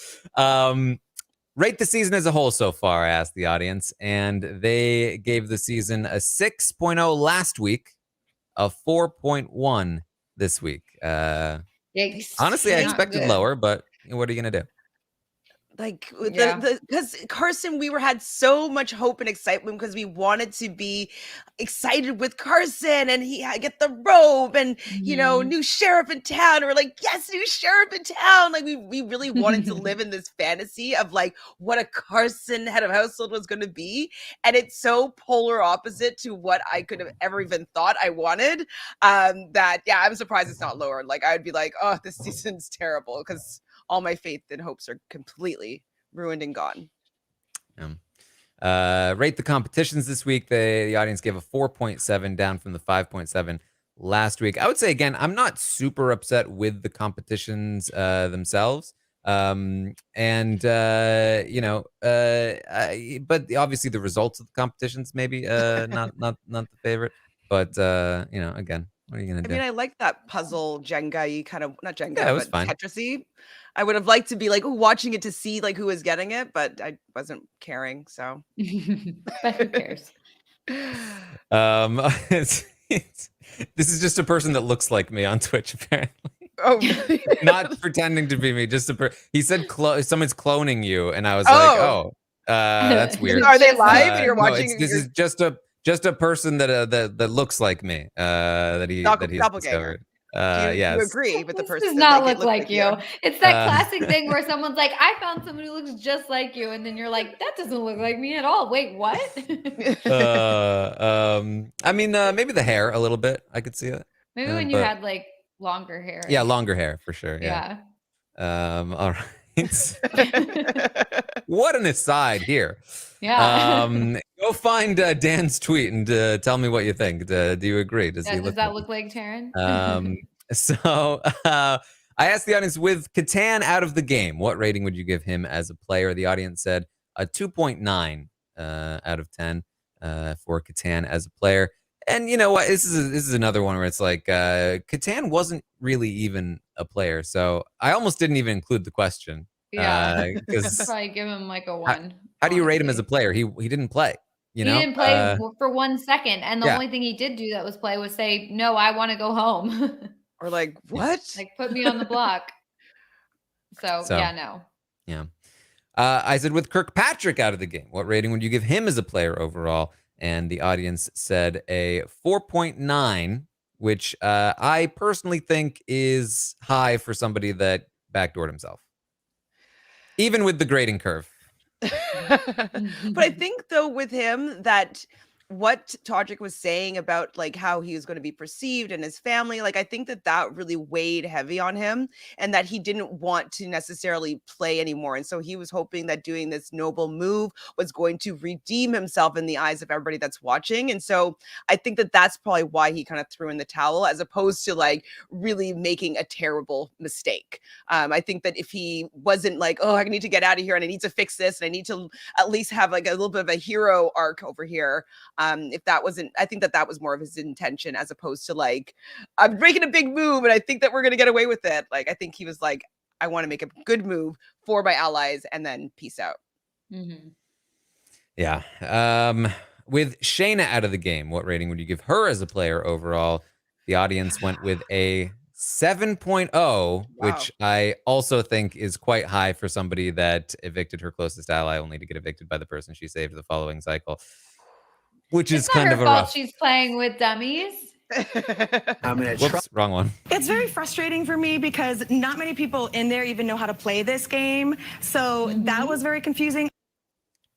rate the season as a whole so far, I asked the audience, and they gave the season a 6.0 last week, a 4.1 this week. Yikes. Honestly, I expected lower, but what are you going to do? Like because Carson, we had so much hope and excitement because we wanted to be excited with Carson and he had get the robe and you know, new sheriff in town. We're like, yes, new sheriff in town. Like we really wanted to live in this fantasy of like what a Carson head of household was going to be, and it's so polar opposite to what I could have ever even thought I wanted. That I'm surprised it's not lower. Like I would be like, oh, this season's terrible because all my faith and hopes are completely ruined and gone. Rate the competitions this week. The audience gave a 4.7, down from the 5.7 last week. I would say, again, I'm not super upset with the competitions themselves. But obviously the results of the competitions maybe not the favorite. But again, what are you gonna do? I mean, I like that puzzle Jenga-y kind of, not Jenga, it was but fine. Tetris-y. I would have liked to be like watching it to see like who was getting it, but I wasn't caring. So, but who cares? This is just a person that looks like me on Twitch, apparently. Oh, really? Not pretending to be me. Just he said someone's cloning you, and I was like, that's weird. Are they live? And you're no, watching. This is just a person that looks like me. That he's discovered. Do you agree with the person? Does not look like you. It's that classic thing where someone's like, I found someone who looks just like you, and then you're like, that doesn't look like me at all. Wait, what? I mean, maybe the hair a little bit. I could see it. Maybe when you had like longer hair. Yeah, longer hair for sure. Yeah. All right. What an aside here. Yeah. Go find Dan's tweet and tell me what you think. Do you agree? Does that look like Taran? So I asked the audience, with Catan out of the game, what rating would you give him as a player? The audience said a 2.9 out of 10 for Catan as a player. And you know what? This is another one where it's like Catan wasn't really even a player, so I almost didn't even include the question. Yeah, I'd probably give him like a 1. How do you rate him as a player? He didn't play. He didn't play for 1 second, and the only thing he did do that was play was say, "No, I want to go home." Or like, what? Like, put me on the block. So yeah, no. Yeah. I said, with Kirkpatrick out of the game, what rating would you give him as a player overall? And the audience said a 4.9 which I personally think is high for somebody that backdoored himself, even with the grading curve. But I think though with him that what Todrick was saying about like how he was going to be perceived and his family, like I think that really weighed heavy on him and that he didn't want to necessarily play anymore. And so he was hoping that doing this noble move was going to redeem himself in the eyes of everybody that's watching. And so I think that's probably why he kind of threw in the towel as opposed to like really making a terrible mistake. I think that if he wasn't like, oh, I need to get out of here and I need to fix this and I need to at least have like a little bit of a hero arc over here. If that wasn't, I think that was more of his intention as opposed to like, I'm making a big move and I think that we're going to get away with it. Like, I think he was like, I want to make a good move for my allies and then peace out. Mm-hmm. Yeah. With Shayna out of the game, what rating would you give her as a player overall? The audience went with a 7.0, which I also think is quite high for somebody that evicted her closest ally only to get evicted by the person she saved the following cycle, which is kind of a rough. She's playing with dummies. I'm gonna Whoops, wrong one. It's very frustrating for me because not many people in there even know how to play this game. So that was very confusing.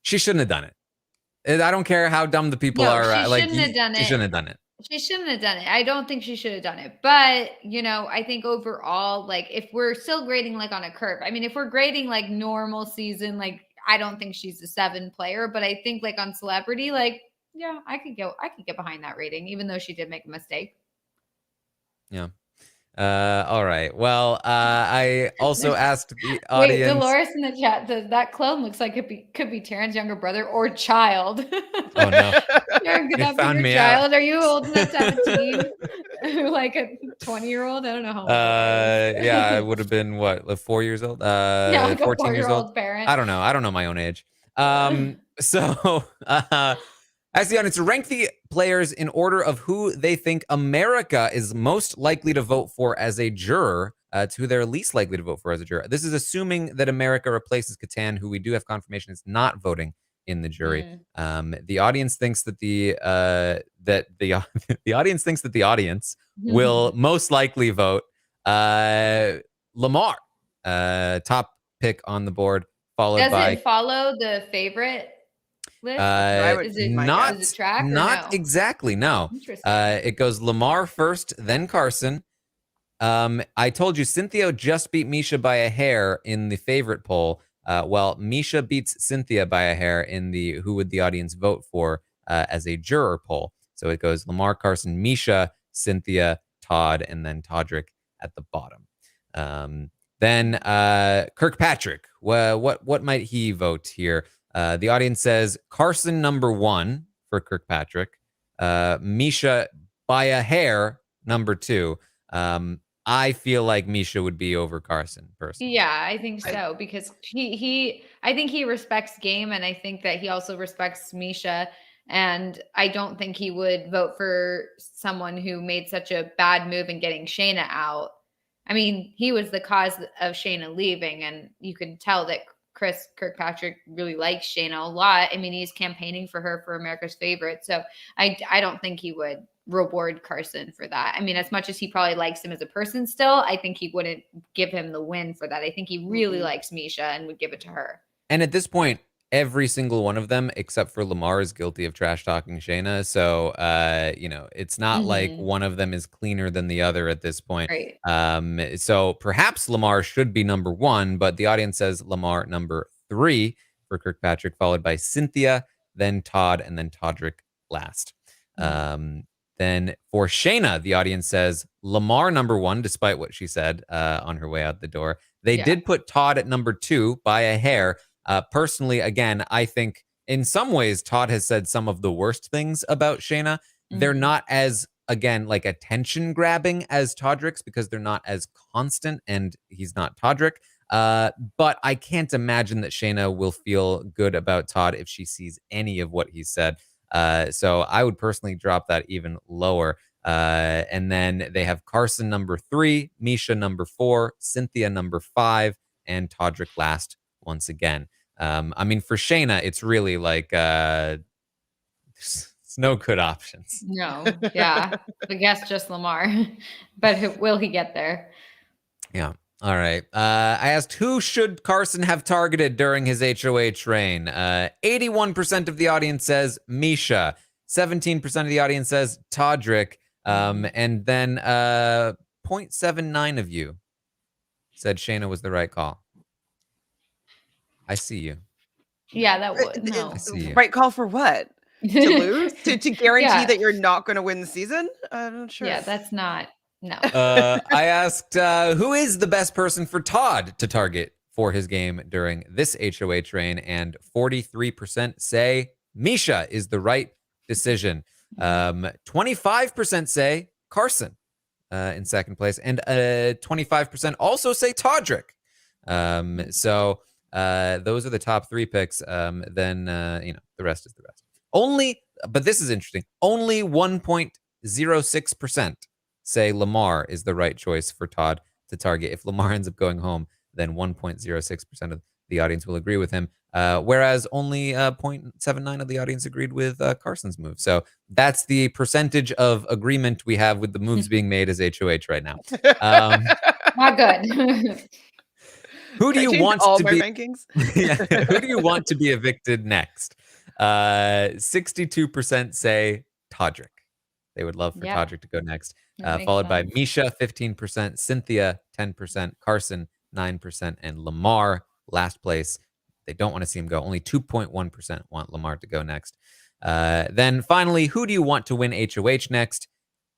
She shouldn't have done it. I don't care how dumb the people are. She shouldn't have done it. She shouldn't have done it. She shouldn't have done it. I don't think she should have done it. But, you know, I think overall, like, if we're still grading, like, on a curve, I mean, if we're grading, like, normal season, like, I don't think she's a 7 player. But I think, like, on celebrity, like, yeah, I could get behind that rating, even though she did make a mistake. Yeah. All right. Well, I also asked the audience. Wait, Dolores in the chat says that clone looks like it could be Taran's younger brother or child. Oh no! Taran, could that be your child? Are you old enough to have a teen? Like a 20-year-old? I don't know how old. Yeah, I would have been what, like 4 years old? Yeah, like 14 years old. Parent. I don't know. I don't know my own age. So as the audience, rank the players in order of who they think America is most likely to vote for as a juror, to who they're least likely to vote for as a juror. This is assuming that America replaces Catan, who we do have confirmation is not voting in the jury. The audience thinks that the audience thinks that the audience will most likely vote Lamar, top pick on the board, followed by. Does it follow the favorite list? Is it track? Not exactly. No. Interesting. It goes Lamar first, then Carson. I told you Cynthia just beat Misha by a hair in the favorite poll. Well, Misha beats Cynthia by a hair in the who would the audience vote for as a juror poll. So it goes Lamar, Carson, Misha, Cynthia, Todd, and then Todrick at the bottom. Then Kirkpatrick. What might he vote here? The audience says Carson number 1 for Kirkpatrick. Misha by a hair number 2. I feel like Misha would be over Carson personally. Yeah, I think so because I think he respects game and I think that he also respects Misha. And I don't think he would vote for someone who made such a bad move in getting Shayna out. I mean, he was the cause of Shayna leaving, and you could tell that Chris Kirkpatrick really likes Shayna a lot. I mean, he's campaigning for her for America's favorite. So I don't think he would reward Carson for that. I mean, as much as he probably likes him as a person still, I think he wouldn't give him the win for that. I think he really likes Misha and would give it to her. And at this point, every single one of them, except for Lamar, is guilty of trash talking Shayna. So, it's not like one of them is cleaner than the other at this point. Right. So perhaps Lamar should be number 1, but the audience says Lamar number 3 for Kirkpatrick, followed by Cynthia, then Todd, and then Todrick last. Then for Shayna, the audience says Lamar number 1, despite what she said on her way out the door. They did put Todd at number 2 by a hair. Personally, again, I think in some ways Todd has said some of the worst things about Shayna. They're not as, again, like attention grabbing as Todrick's because they're not as constant and he's not Todrick. But I can't imagine that Shayna will feel good about Todd if she sees any of what he said. So I would personally drop that even lower. And then they have Carson number 3, Misha number 4, Cynthia number 5, and Todrick last once again. I mean, for Shayna, it's really like It's no good options. No, yeah. I guess just Lamar. But will he get there? Yeah. All right. I asked who should Carson have targeted during his HOH reign. 81% of the audience says Misha. 17% of the audience says Todrick. And then 0.79 of you said Shayna was the right call. I see you. Yeah, that would. No. I see you. Right call for what? To lose? to guarantee Yeah. that you're not going to win the season? I'm not sure. Yeah, that's not. No. I asked who is the best person for Todd to target for his game during this HOH reign, and 43% say Misha is the right decision. 25% say Carson in second place, and 25% also say Todrick. So those are the top three picks. Then the rest is the rest. But this is interesting. Only 1.06% say Lamar is the right choice for Todd to target. If Lamar ends up going home, then 1.06% of the audience will agree with him, whereas only 0.79 of the audience agreed with Carson's move. So that's the percentage of agreement we have with the moves being made as HOH right now. Not good. Who do I you changed want all to my be? rankings? Yeah, who do you want to be evicted next? 62% say Todrick. They would love for Yeah. Todrick to go next. That makes Followed by sense. Misha, 15%, Cynthia, 10%, Carson, 9%, and Lamar, last place. They don't want to see him go. Only 2.1% want Lamar to go next. Then finally, who do you want to win HOH next?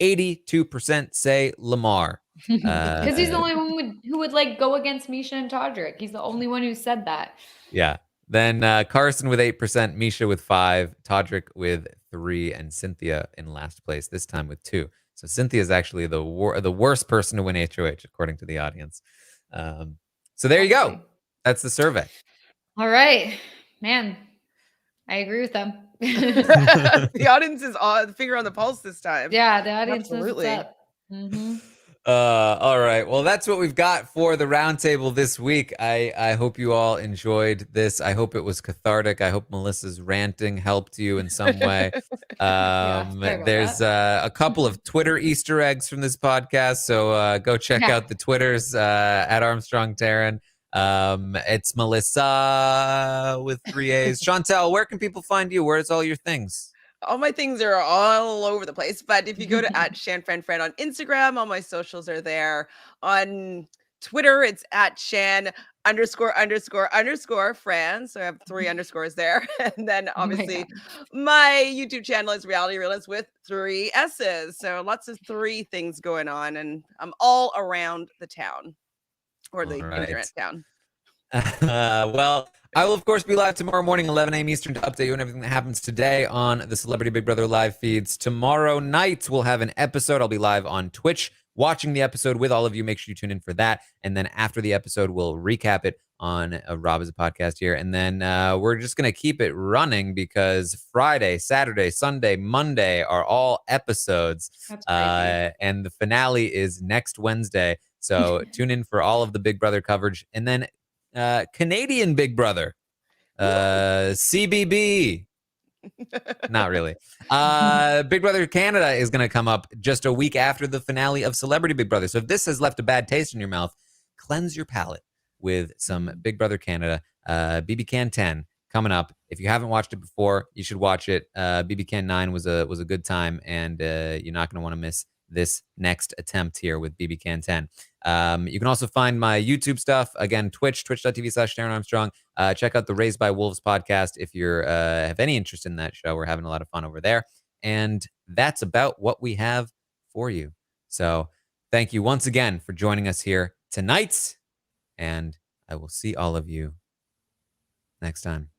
82% say Lamar. Because he's the only one who would like go against Misha and Todrick. He's the only one who said that. Yeah. Then Carson with 8%, Misha with 5%, Todrick with 3%, and Cynthia in last place, this time with 2%. So Cynthia is actually the worst person to win HOH, according to the audience. So there you go. That's the survey. All right. Man, I agree with them. The audience is on finger on the pulse this time. Yeah, the audience knows Absolutely. what's up. Mm-hmm. All right. Well, that's what we've got for the roundtable this week. I hope you all enjoyed this. I hope it was cathartic. I hope Melissa's ranting helped you in some way. Sorry about There's a couple of Twitter Easter eggs from this podcast, so go check out the Twitters at Armstrong Taran. It's Melissa with 3 A's. Chantel, where can people find you? Where's all your things? All my things are all over the place, but if you go to @ShanFriendFriend on Instagram, all my socials are there. On Twitter, it's @Shan____Fran. So I have 3 underscores there. And then obviously my YouTube channel is Reality Realist with 3 S's. So lots of 3 things going on, and I'm all around the town or the internet town. Well, I will, of course, be live tomorrow morning, 11 a.m. Eastern, to update you on everything that happens today on the Celebrity Big Brother live feeds. Tomorrow night, we'll have an episode. I'll be live on Twitch watching the episode with all of you. Make sure you tune in for that. And then after the episode, we'll recap it on Rob as a podcast here. And then we're just going to keep it running because Friday, Saturday, Sunday, Monday are all episodes. And the finale is next Wednesday. So tune in for all of the Big Brother coverage. And then Canadian Big Brother, CBB. Not really. Big Brother Canada is going to come up just a week after the finale of Celebrity Big Brother. So if this has left a bad taste in your mouth, cleanse your palate with some Big Brother Canada. BB Can 10 coming up. If you haven't watched it before, you should watch it. BB Can 9 was a good time, and you're not going to want to miss this next attempt here with BB Can 10. You can also find my YouTube stuff. Again, twitch.tv/Taran Armstrong. Check out the Raised by Wolves podcast if you have any interest in that show. We're having a lot of fun over there. And that's about what we have for you. So thank you once again for joining us here tonight. And I will see all of you next time.